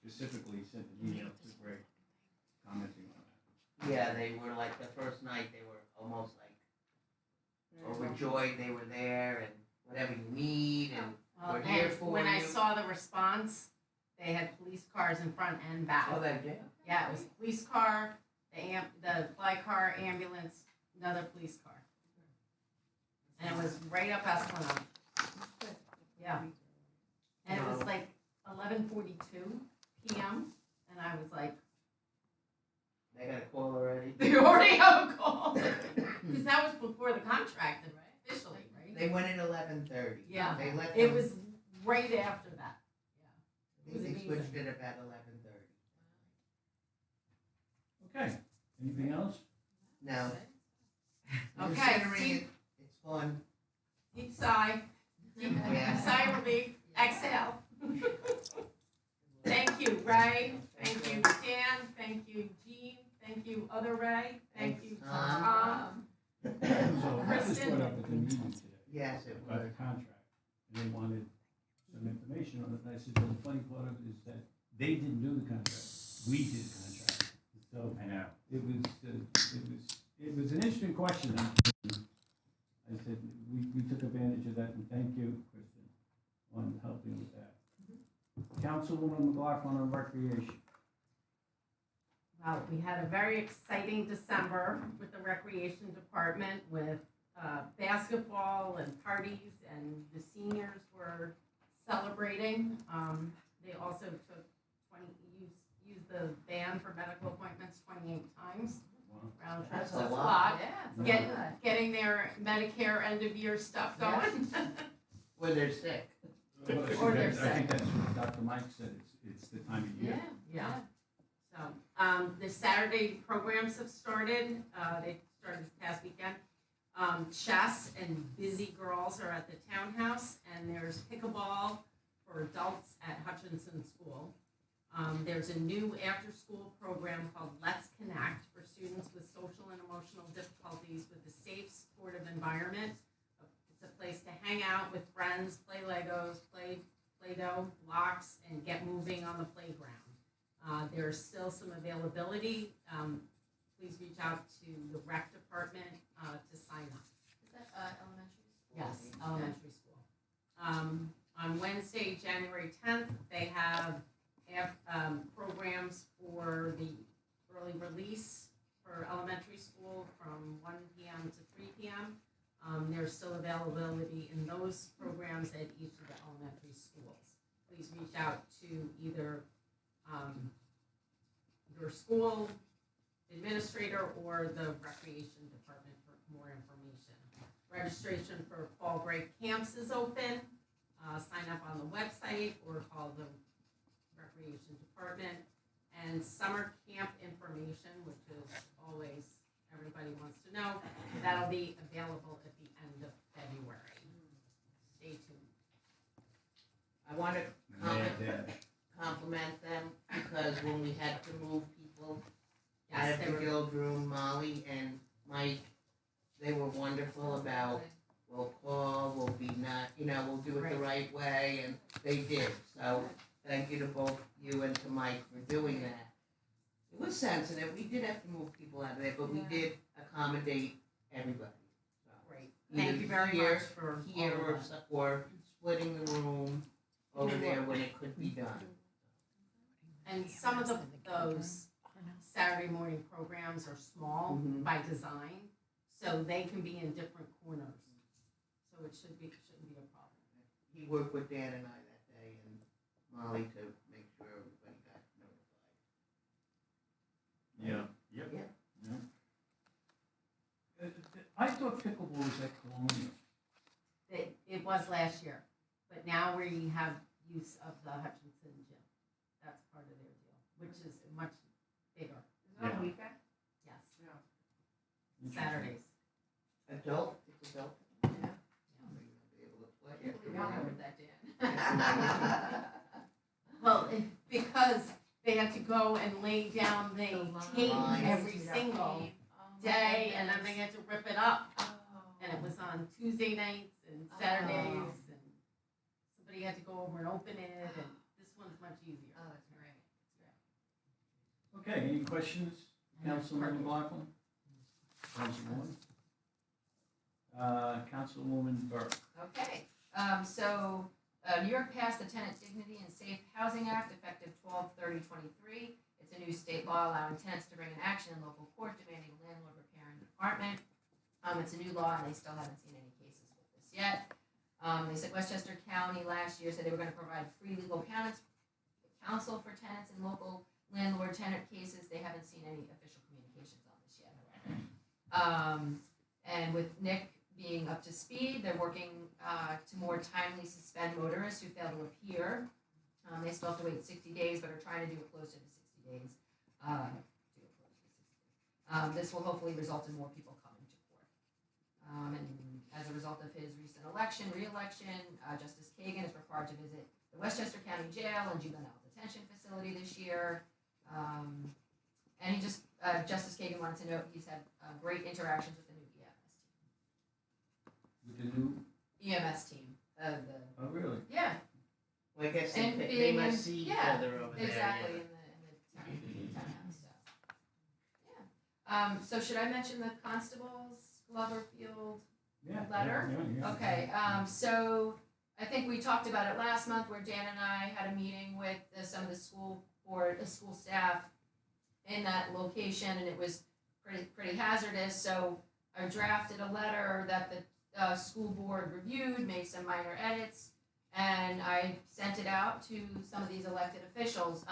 Speaker 1: Specifically sent an email to Greg commenting on that.
Speaker 4: Yeah, they were like, the first night, they were almost like overjoyed they were there and whatever you need and
Speaker 11: Well,
Speaker 4: we're here
Speaker 11: and
Speaker 4: for
Speaker 11: when I
Speaker 4: you.
Speaker 11: saw the response, they had police cars in front and back.
Speaker 4: Oh, they did?
Speaker 11: Yeah, it was a police car, the fly car, ambulance, another police car. And it was right up Esplanade. Yeah. And it was like 11:42 p.m. and I was like,
Speaker 4: They got a call already?
Speaker 11: they already have a call. Because that was before the contract, officially, right?
Speaker 4: They went at 11:30.
Speaker 11: Yeah.
Speaker 4: They let
Speaker 11: It
Speaker 4: them,
Speaker 11: was right after that.
Speaker 4: I think they switched it about 11:30.
Speaker 1: Okay, anything else?
Speaker 4: No.
Speaker 11: Okay,
Speaker 4: Considering
Speaker 11: deep-
Speaker 4: it's fun.
Speaker 11: Deep sigh. Deep
Speaker 4: Yeah.
Speaker 11: sigh relief. Exhale. Thank you, Ray. Thank you, Dan. Thank you, Jean. Thank you, other Ray. Thank you, Tom.
Speaker 1: So that was
Speaker 11: Kristen.
Speaker 1: brought up at the meeting today.
Speaker 4: Yes, it
Speaker 1: About
Speaker 4: was.
Speaker 1: the contract, and they wanted some information on it, and I said, well, the funny part of it is that they didn't do the contract, we did the contract. So
Speaker 9: I know.
Speaker 1: it was an interesting question. I said, we took advantage of that, and thank you, Kristen, on helping with that. Councilwoman McLaughlin on recreation.
Speaker 11: Well, we had a very exciting December with the recreation department with basketball and parties, and the seniors were celebrating. They also took used the van for medical appointments 28 times. Round trip,
Speaker 4: That's
Speaker 11: so
Speaker 4: a
Speaker 11: that's a
Speaker 4: lot.
Speaker 11: lot. Getting their Medicare end of year stuff going.
Speaker 4: When they're sick.
Speaker 11: Or they're
Speaker 1: I think that's what Dr. Mike said, it's the time of year.
Speaker 11: Yeah. So, the Saturday programs have started, they started this past weekend. Chess and Busy Girls are at the townhouse, and there's pickleball for adults at Hutchinson School. There's a new after-school program called Let's Connect for students with social and emotional difficulties with a safe, supportive environment. It's a place to hang out with friends, play Legos, play Play-Doh, blocks, and get moving on the playground. There's still some availability. Please reach out to the rec department to sign up.
Speaker 12: Is that elementary school?
Speaker 11: Yes, elementary school. On Wednesday, January 10th, they have programs for the early release for elementary school from 1 p.m. to 3 p.m. There's still availability in those programs at each of the elementary schools. Please reach out to either your school administrator or the recreation department for more information. Registration for fall break camps is open. Sign up on the website or call the recreation department. And summer camp information, which is always everybody wants to know, that'll be available at the end of February. Stay tuned.
Speaker 4: I want to compliment them because when we had to move people out
Speaker 11: Yes,
Speaker 4: of
Speaker 11: they
Speaker 4: the
Speaker 11: were,
Speaker 4: guild room, Molly and Mike, they were wonderful about, we'll call, we'll be not, we'll do it the right way, and they did. So thank you to both you and to Mike for doing that. It was sensitive. We did have to move people out of there, but we did accommodate everybody. So,
Speaker 11: great. Thank you very
Speaker 4: here-
Speaker 11: much for
Speaker 4: Here
Speaker 11: all of that.
Speaker 4: or splitting the room over there when it could be done.
Speaker 11: And some of those Saturday morning programs are small
Speaker 4: Mhm.
Speaker 11: by design, so they can be in different corners. So it shouldn't be a problem.
Speaker 4: He worked with Dan and I that day and Molly to make sure everybody got notified.
Speaker 1: Yeah. Yep.
Speaker 4: Yeah.
Speaker 1: I thought pickleball was at Colonial.
Speaker 11: It was last year, but now we have use of the Hutchinson gym. That's part of their deal, which is much bigger.
Speaker 12: Is it on a weekend?
Speaker 11: Yes,
Speaker 12: Yeah.
Speaker 11: Saturdays.
Speaker 4: Adult, it's adult.
Speaker 12: Yeah.
Speaker 4: Are you gonna be able to play
Speaker 12: I can't
Speaker 4: after
Speaker 12: believe y'all
Speaker 4: we're
Speaker 12: remembered
Speaker 4: done?
Speaker 12: that, Dan.
Speaker 11: Well, because they have to go and lay down the tape
Speaker 4: lines.
Speaker 11: every single day, and then they had to rip it up.
Speaker 12: Oh.
Speaker 11: And it was on Tuesday nights and Saturdays, and somebody had to go over and open it, and this one's much easier.
Speaker 12: Oh, that's great. That's great.
Speaker 1: Okay, any questions, Councilman McLaughlin? Councilwoman? Councilwoman Burke.
Speaker 12: Okay, so, New York passed the Tenant Dignity and Safe Housing Act effective 12/30/23. It's a new state law allowing tenants to bring an action in local court demanding a landlord repair an apartment. It's a new law and they still haven't seen any cases with this yet. They said Westchester County last year said they were gonna provide free legal counsel for tenants in local landlord-tenant cases. They haven't seen any official communications on this yet, however. And with Nick being up to speed, they're working to more timely suspend motorists who fail to appear. They still have to wait 60 days, but are trying to do it closer to 60 days. This will hopefully result in more people coming to court. And as a result of his recent re-election, Justice Kagan is required to visit the Westchester County Jail and Juvenile Detention Facility this year. And he just, Justice Kagan wanted to note he's had great interactions with the new
Speaker 1: With the new,
Speaker 12: EMS team.
Speaker 1: oh, really?
Speaker 12: Yeah,
Speaker 4: Well, I guess
Speaker 12: And
Speaker 4: they
Speaker 12: being
Speaker 4: must
Speaker 12: in-
Speaker 4: see each
Speaker 12: yeah,
Speaker 4: other over there.
Speaker 12: exactly,
Speaker 4: yeah.
Speaker 12: in the townhouse, so. Yeah. So should I mention the constables, Glover Field?
Speaker 1: Yeah.
Speaker 12: Letter?
Speaker 1: Yeah.
Speaker 12: Okay, so I think we talked about it last month where Dan and I had a meeting with some of the school staff in that location, and it was pretty hazardous, so I drafted a letter that the school board reviewed, made some minor edits, and I sent it out to some of these elected officials.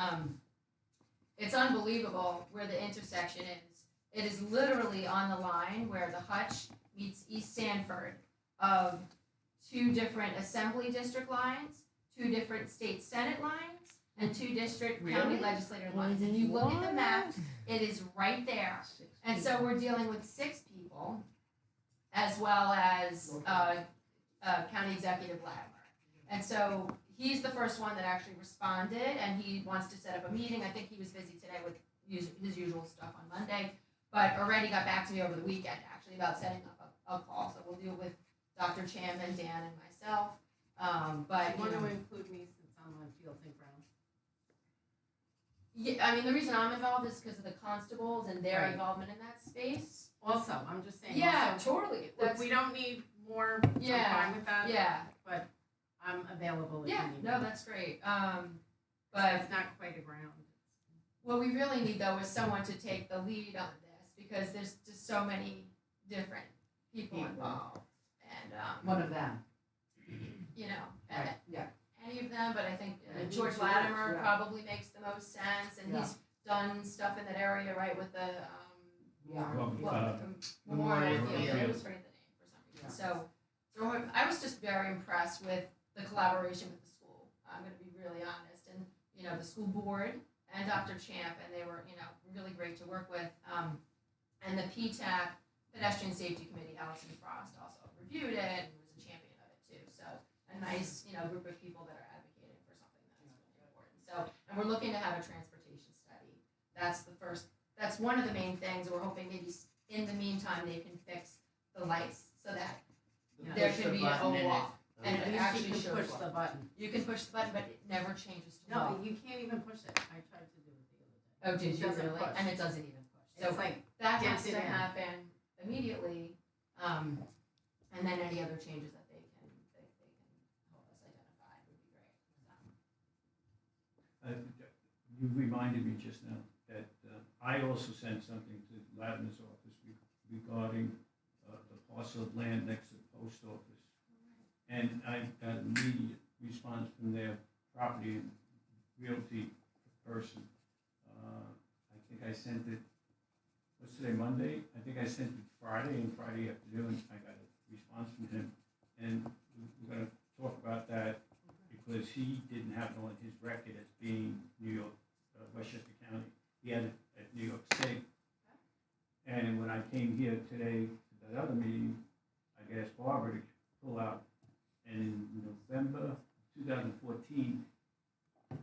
Speaker 12: It's unbelievable where the intersection is. It is literally on the line where the Hutch meets East Sanford of two different assembly district lines, two different state senate lines, and two district county
Speaker 3: Really?
Speaker 12: legislator lines. If you look at the map, it is right there. And so we're dealing with 6 people
Speaker 13: as well as County Executive Latimer. And so he's the first one that actually responded, and he wants to set up a meeting. I think he was busy today with his usual stuff on Monday, but already got back to me over the weekend, actually, about setting up a call. So we'll do it with Dr. Cham and Dan and myself. But
Speaker 11: You want to include me since I'm on field and ground?
Speaker 13: yeah, I mean, the reason I'm involved is because of the constables and their
Speaker 11: Right.
Speaker 13: involvement in that space.
Speaker 11: Also, I'm just saying.
Speaker 13: Yeah,
Speaker 11: also,
Speaker 13: totally.
Speaker 11: If we don't need more,
Speaker 13: Yeah,
Speaker 11: I'm fine with that.
Speaker 13: yeah.
Speaker 11: But I'm available if
Speaker 13: Yeah,
Speaker 11: you need
Speaker 13: no,
Speaker 11: me.
Speaker 13: that's great.
Speaker 11: But
Speaker 13: But
Speaker 11: it's not quite a ground.
Speaker 13: what we really need though is someone to take the lead on this because there's just so many different people involved. And,
Speaker 12: One of them.
Speaker 13: you know,
Speaker 12: Right, yeah.
Speaker 13: any of them, but I think
Speaker 11: Maybe
Speaker 13: George
Speaker 11: George,
Speaker 13: Latimer
Speaker 12: yeah.
Speaker 13: probably makes the most sense, and
Speaker 12: Yeah.
Speaker 13: he's done stuff in that area, right, with the,
Speaker 12: Yeah.
Speaker 13: Memorial Field, I
Speaker 1: Field.
Speaker 13: always forget the name for some reason. So I was just very impressed with the collaboration with the school. I'm gonna be really honest, and, you know, the school board and Dr. Champ, and they were, you know, really great to work with. And the PTAC Pedestrian Safety Committee, Allison Frost also reviewed it and was a champion of it too. So a nice, you know, group of people that are advocating for something that's really important. So, and we're looking to have a transportation study. That's one of the main things. We're hoping maybe in the meantime, they can fix the lights so that there can be a walk. And
Speaker 11: At
Speaker 13: it
Speaker 11: least
Speaker 13: actually
Speaker 11: you can
Speaker 13: shows
Speaker 11: push
Speaker 13: walk.
Speaker 11: the button.
Speaker 13: You can push the button, but it never changes to
Speaker 11: No,
Speaker 13: walk.
Speaker 11: you can't even push it. I tried to do it the other day.
Speaker 13: Oh, did
Speaker 11: It
Speaker 13: you
Speaker 11: doesn't
Speaker 13: really?
Speaker 11: push.
Speaker 13: And it doesn't even push. So
Speaker 11: It's like,
Speaker 13: that
Speaker 11: get
Speaker 13: has
Speaker 11: it
Speaker 13: to
Speaker 11: in.
Speaker 13: happen immediately, and then any other changes that they can help us identify would be great.
Speaker 1: You reminded me just now that I also sent something to Latimer's office regarding the parcel of land next to the post office. And I got an immediate response from their property and realty person. I think I sent it, what's today, Monday? I think I sent it Friday, and Friday afternoon, I got a response from him. And we're gonna talk about that because he didn't have it on his record as being New York, Westchester County. He had it at New York State. And when I came here today to that other meeting, I asked Barbara to pull out, and in November 2014,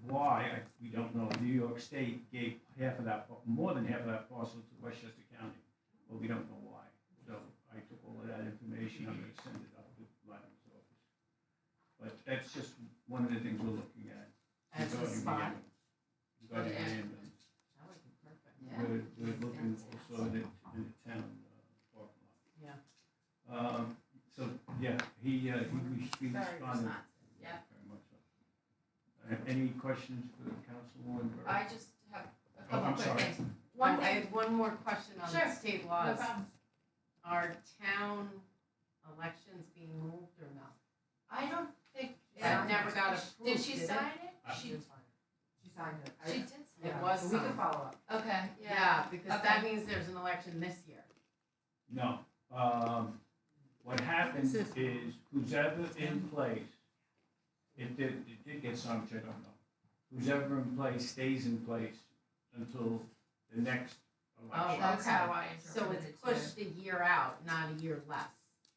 Speaker 1: why, we don't know, New York State gave half of that, more than half of that parcel to Westchester County. Well, we don't know why. So I took all of that information, I'm gonna send it up to Latimer's office. But that's just one of the things we're looking at.
Speaker 11: As a
Speaker 1: regarding the
Speaker 11: spot?
Speaker 1: ambulance. Regarding the ambulance.
Speaker 11: that would be perfect.
Speaker 13: Yeah.
Speaker 1: We're looking also in the town parking lot.
Speaker 11: Yeah.
Speaker 1: So, yeah, he
Speaker 13: Very
Speaker 1: responded.
Speaker 13: responsive, yeah.
Speaker 1: Very much so. Any questions for Councilwoman Burke?
Speaker 13: I just have a
Speaker 1: Oh,
Speaker 13: couple
Speaker 1: I'm
Speaker 13: quick
Speaker 1: sorry.
Speaker 13: things.
Speaker 11: Oh,
Speaker 13: One
Speaker 11: I
Speaker 13: thing,
Speaker 11: have one more question on
Speaker 13: Sure.
Speaker 11: state
Speaker 13: no
Speaker 11: laws.
Speaker 13: problem.
Speaker 11: Are town elections being moved or no?
Speaker 13: I don't think.
Speaker 11: That never got approved,
Speaker 13: Did she
Speaker 11: did it?
Speaker 13: sign it?
Speaker 12: She did sign it. She signed it.
Speaker 13: She did sign
Speaker 11: It
Speaker 13: it.
Speaker 11: was
Speaker 12: So we can
Speaker 11: signed.
Speaker 12: follow up.
Speaker 13: Okay,
Speaker 11: Yeah,
Speaker 13: yeah.
Speaker 11: because
Speaker 13: Okay.
Speaker 11: that means there's an election this year.
Speaker 1: No. What happens is who's ever in place, it did get signed, which I don't know. Who's ever in place stays in place until the next election.
Speaker 13: That's
Speaker 11: Okay.
Speaker 13: how I
Speaker 11: So
Speaker 13: interpreted
Speaker 11: it's
Speaker 13: it too.
Speaker 11: pushed a year out, not a year less.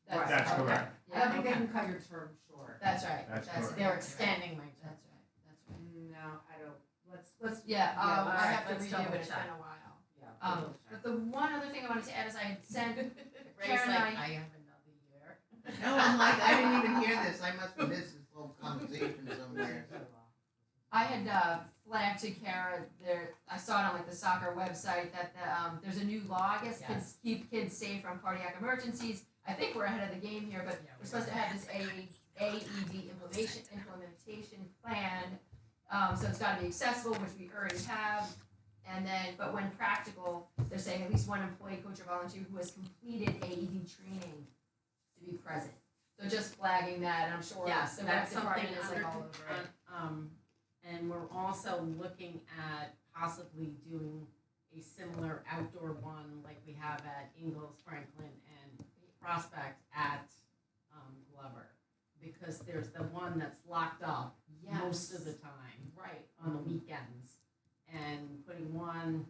Speaker 1: That's
Speaker 13: okay.
Speaker 1: correct.
Speaker 12: I don't think they
Speaker 13: Yeah,
Speaker 12: can cut your term short.
Speaker 13: that's right.
Speaker 1: That's correct.
Speaker 11: They're extending my term.
Speaker 13: That's right, that's right.
Speaker 12: No, I don't, let's,
Speaker 13: Yeah, I
Speaker 11: alright,
Speaker 13: have to
Speaker 11: let's
Speaker 13: redo
Speaker 11: double
Speaker 13: it, it's
Speaker 11: check.
Speaker 13: been a while.
Speaker 12: yeah.
Speaker 13: But the one other thing I wanted to add is I had sent
Speaker 11: Ray's
Speaker 13: Karen
Speaker 11: like,
Speaker 13: and
Speaker 11: I
Speaker 13: I,
Speaker 11: have another year.
Speaker 2: No, I'm like, I didn't even hear this, I must have missed this whole conversation somewhere.
Speaker 13: I had flagged to Kara there, I saw it on like the soccer website that there's a new law, I guess, kids keep kids safe from cardiac emergencies. I think we're ahead of the game here, but we're supposed to have this AED implementation plan. So it's gotta be accessible, which we already have. And then, but when practical, they're saying at least one employee, coach, or volunteer who has completed AED training to be present. So just flagging that, and I'm sure
Speaker 11: Yes,
Speaker 13: the
Speaker 11: that's
Speaker 13: rec
Speaker 11: something
Speaker 13: department is like all over it.
Speaker 11: And we're also looking at possibly doing a similar outdoor one like we have at Ingalls, Franklin, and Prospect at Glover. Because there's the one that's locked up most of the time
Speaker 13: Right.
Speaker 11: on the weekends. And putting one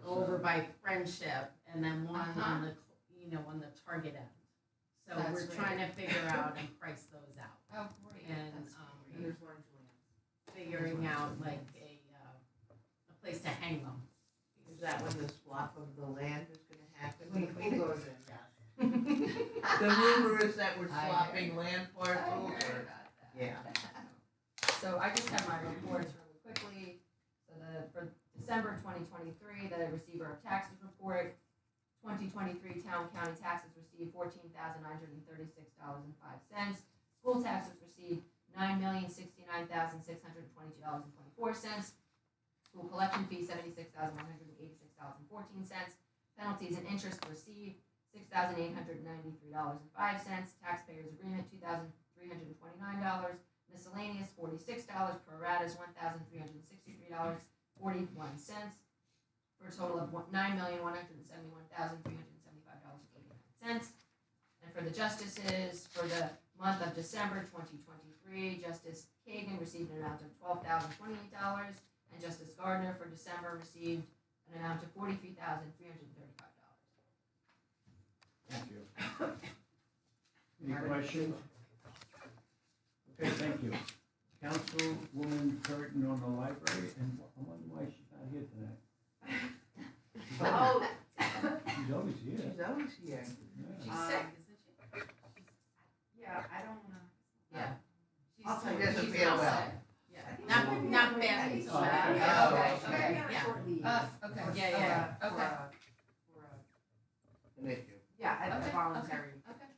Speaker 11: over by Friendship and then one on the, on the target end. So
Speaker 4: That's
Speaker 11: we're
Speaker 4: great.
Speaker 11: trying to figure out and price those out.
Speaker 13: Oh, great.
Speaker 11: And,
Speaker 13: That's
Speaker 4: And there's one in Julian.
Speaker 11: figuring out like a place to hang them.
Speaker 4: Is that when the swap of the land is gonna happen?
Speaker 11: When the pool goes
Speaker 4: in, yes. The rumor is that we're swapping land parcels or, yeah.
Speaker 12: So I just have my reports really quickly. So for December 2023, the receiver of taxes report, 2023 town county taxes received $14,936.05. School taxes received $9,069,622.24. School collection fee $76,186.14. Penalties and interest received $6,893.05. Taxpayers agreement $2,329. Miscellaneous $46. Pro rata is $1,363.41. For a total of $9,171,375.49. And for the justices, for the month of December 2023, Justice Kagan received an amount of $12,028, and Justice Gardner for December received an amount of $43,335.
Speaker 1: Thank you. Any questions? Okay, thank you. Councilwoman Curtin on the library, and I wonder why she's not here tonight.
Speaker 4: Oh.
Speaker 1: She's always here.
Speaker 4: She's always here.
Speaker 11: She's
Speaker 1: Yeah.
Speaker 11: sick, isn't she?
Speaker 12: Yeah, I don't wanna.
Speaker 4: Yeah.
Speaker 12: She's
Speaker 4: She doesn't feel well.
Speaker 11: Not badly, so bad.
Speaker 1: Okay.
Speaker 11: Yeah,
Speaker 4: Okay.
Speaker 11: okay, yeah.
Speaker 12: Okay.
Speaker 11: Yeah.
Speaker 12: Okay.
Speaker 4: An issue.
Speaker 12: Yeah, a
Speaker 13: Okay,
Speaker 12: voluntary.
Speaker 13: Okay.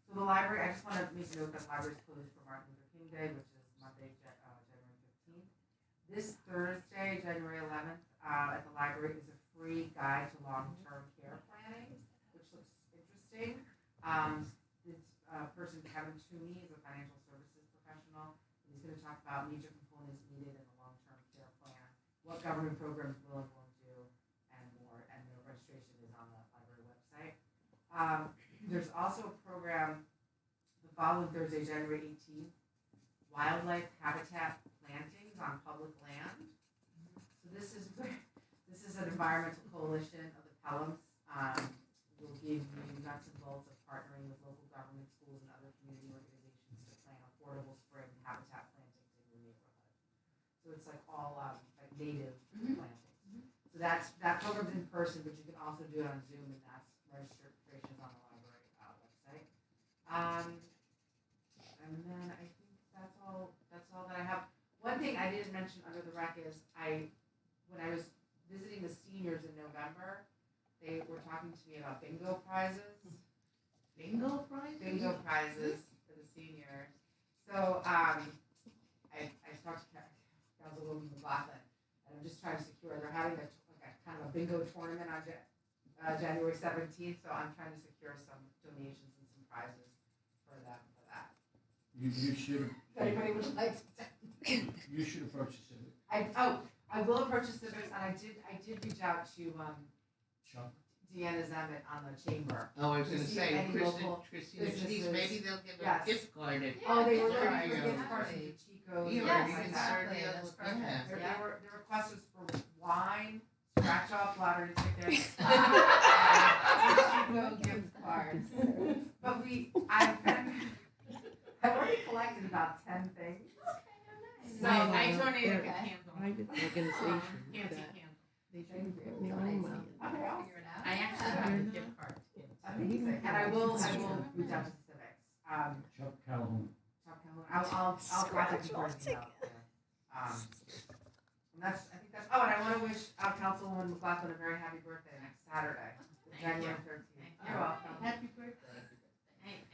Speaker 12: So the library, I just want to make a note that the library is closed for Martin Luther King Day, which is Monday, January 15th. This Thursday, January 11th, at the library is a free guide to long-term care planning, which looks interesting. This person, Kevin Toomey, is a financial services professional. He's going to talk about major components needed in a long-term care plan, what government programs will and won't do, and more. And the registration is on the library website. There's also a program the following Thursday, January 18th, wildlife habitat plantings on public land. So this is an environmental coalition of the Pelhams. Will give you nuts and bolts of partnering with local government, schools, and other community organizations to plant affordable spring habitat plantings in your neighborhood. So it's like all like native plantings. So that program's in person, but you can also do it on Zoom, and that's registration on the library website. And then I think that's all that I have. One thing I didn't mention under the rec is when I was visiting the seniors in November, they were talking to me about bingo prizes.
Speaker 4: Bingo prizes?
Speaker 12: Bingo prizes for the seniors. So I talked to Councilwoman McLaughlin, and I'm just trying to secure. They're having a kind of a bingo tournament on January 17th, so I'm trying to secure some donations and some prizes for them for that.
Speaker 1: You should.
Speaker 12: If anybody would like to.
Speaker 1: You should approach the civic.
Speaker 12: I will approach the civics, and I did reach out to
Speaker 1: Chuck.
Speaker 12: Deanna Zemet on the chamber.
Speaker 4: Oh, I was gonna
Speaker 12: See
Speaker 4: say,
Speaker 12: any local
Speaker 4: Christina,
Speaker 12: businesses.
Speaker 4: maybe they'll give a
Speaker 12: Yes.
Speaker 4: gift card at.
Speaker 12: Oh, they were
Speaker 4: There
Speaker 12: looking
Speaker 4: you
Speaker 12: for
Speaker 4: go.
Speaker 12: gift cards to Chico's.
Speaker 4: Yeah,
Speaker 12: and
Speaker 4: or
Speaker 12: things
Speaker 4: you
Speaker 12: like
Speaker 4: can
Speaker 12: that.
Speaker 4: serve the
Speaker 13: That's
Speaker 4: other,
Speaker 13: perfect.
Speaker 4: yeah.
Speaker 12: The request was for wine, scratch off lottery tickets, Chico gift cards. But I've already collected about 10 things.
Speaker 11: So I donated a candle.
Speaker 3: Private organization
Speaker 11: Fancy
Speaker 3: that
Speaker 11: candle.
Speaker 3: they should get their own money.
Speaker 12: Okay, I'll
Speaker 13: Figure it out.
Speaker 11: I actually have a gift card to give.
Speaker 12: amazing. And I will reach out to civics.
Speaker 1: Chuck Calhoun.
Speaker 12: Chuck Calhoun. I'll contact you for an email. And I think that's, oh, and I want to wish Councilwoman McLaughlin a very happy birthday next Saturday, January 13th. You're welcome.
Speaker 4: Happy birthday.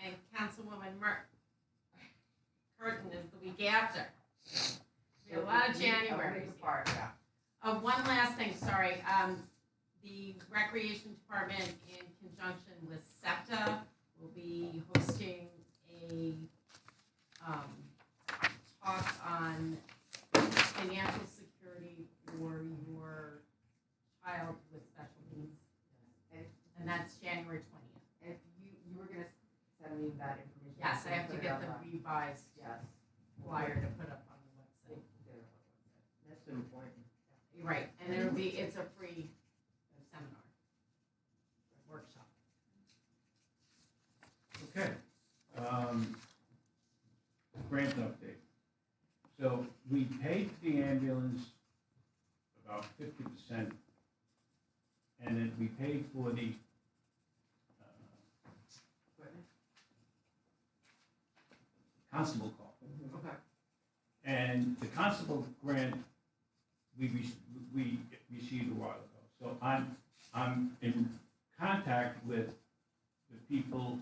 Speaker 11: And Councilwoman Curtin is the week after. We have a lot of Januarys.
Speaker 12: Apart, yeah.
Speaker 11: One last thing, sorry. The Recreation Department, in conjunction with SEPTA, will be hosting a talk on financial security for your child with special needs. And that's January 20th.
Speaker 12: If you were gonna send me that information.
Speaker 11: Yes, I have to
Speaker 12: put it
Speaker 11: get
Speaker 12: on
Speaker 11: the revised flyer to put up on the website.
Speaker 4: That's important.
Speaker 11: You're right, and it's a free seminar.
Speaker 1: Okay. Grant update. So we paid the ambulance about 50%, and then we paid for the constable car.
Speaker 12: Okay.
Speaker 1: And the constable grant, we received a while ago. So I'm in contact with the people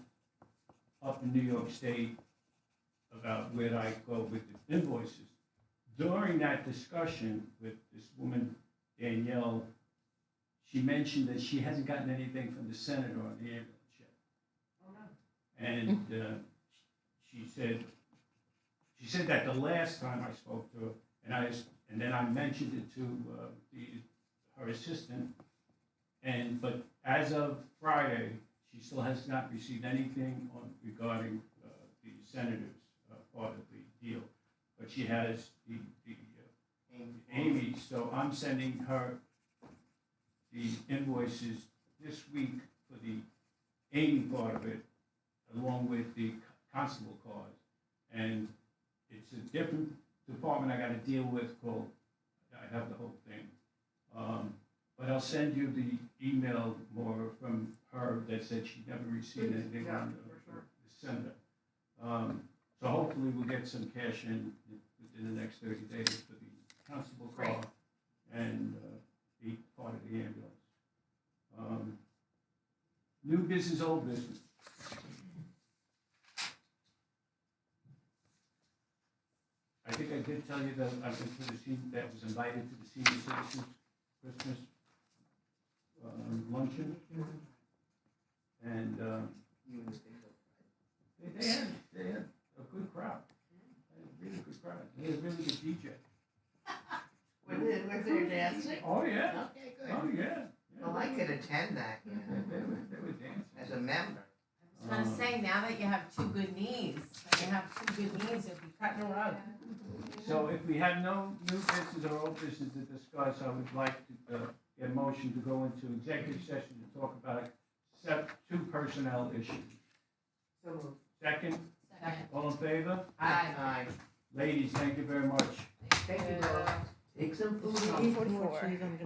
Speaker 1: up in New York State about where I go with the invoices. During that discussion with this woman, Danielle, she mentioned that she hasn't gotten anything from the senator on the ambulance yet.
Speaker 12: Oh, no.
Speaker 1: And she said that the last time I spoke to her, and then I mentioned it to her assistant, but as of Friday, she still has not received anything regarding the senator's part of the deal. But she has the Amy, so I'm sending her the invoices this week for the Amy part of it, along with the constable cars. And it's a different department I gotta deal with called, I have the whole thing. But I'll send you the email more from her that said she never received anything on the senator. So hopefully we'll get some cash in within the next 30 days for the constable car and the part of the ambulance. New business, old business. I think I did tell you that I went to the that was invited to the senior citizens Christmas luncheon. And they had a good crowd. They had a really good crowd. They had a really good DJ.
Speaker 4: Was there dancing?
Speaker 1: Oh, yeah.
Speaker 4: Okay, good.
Speaker 1: Oh, yeah.
Speaker 4: Well, I could attend that, you know,
Speaker 1: They were dancing.
Speaker 4: as a member.
Speaker 11: I was gonna say, now that you have two good knees, it'd be cutting a rug.
Speaker 1: So if we have no new business or old business to discuss, I would like to get a motion to go into executive session to talk about two personnel issues.
Speaker 12: So moved.
Speaker 1: Second,
Speaker 11: Second.
Speaker 1: all in favor?
Speaker 4: Aye.
Speaker 1: Ladies, thank you very much.
Speaker 12: Thank you, Bill.
Speaker 4: Take some food.
Speaker 3: 8:44.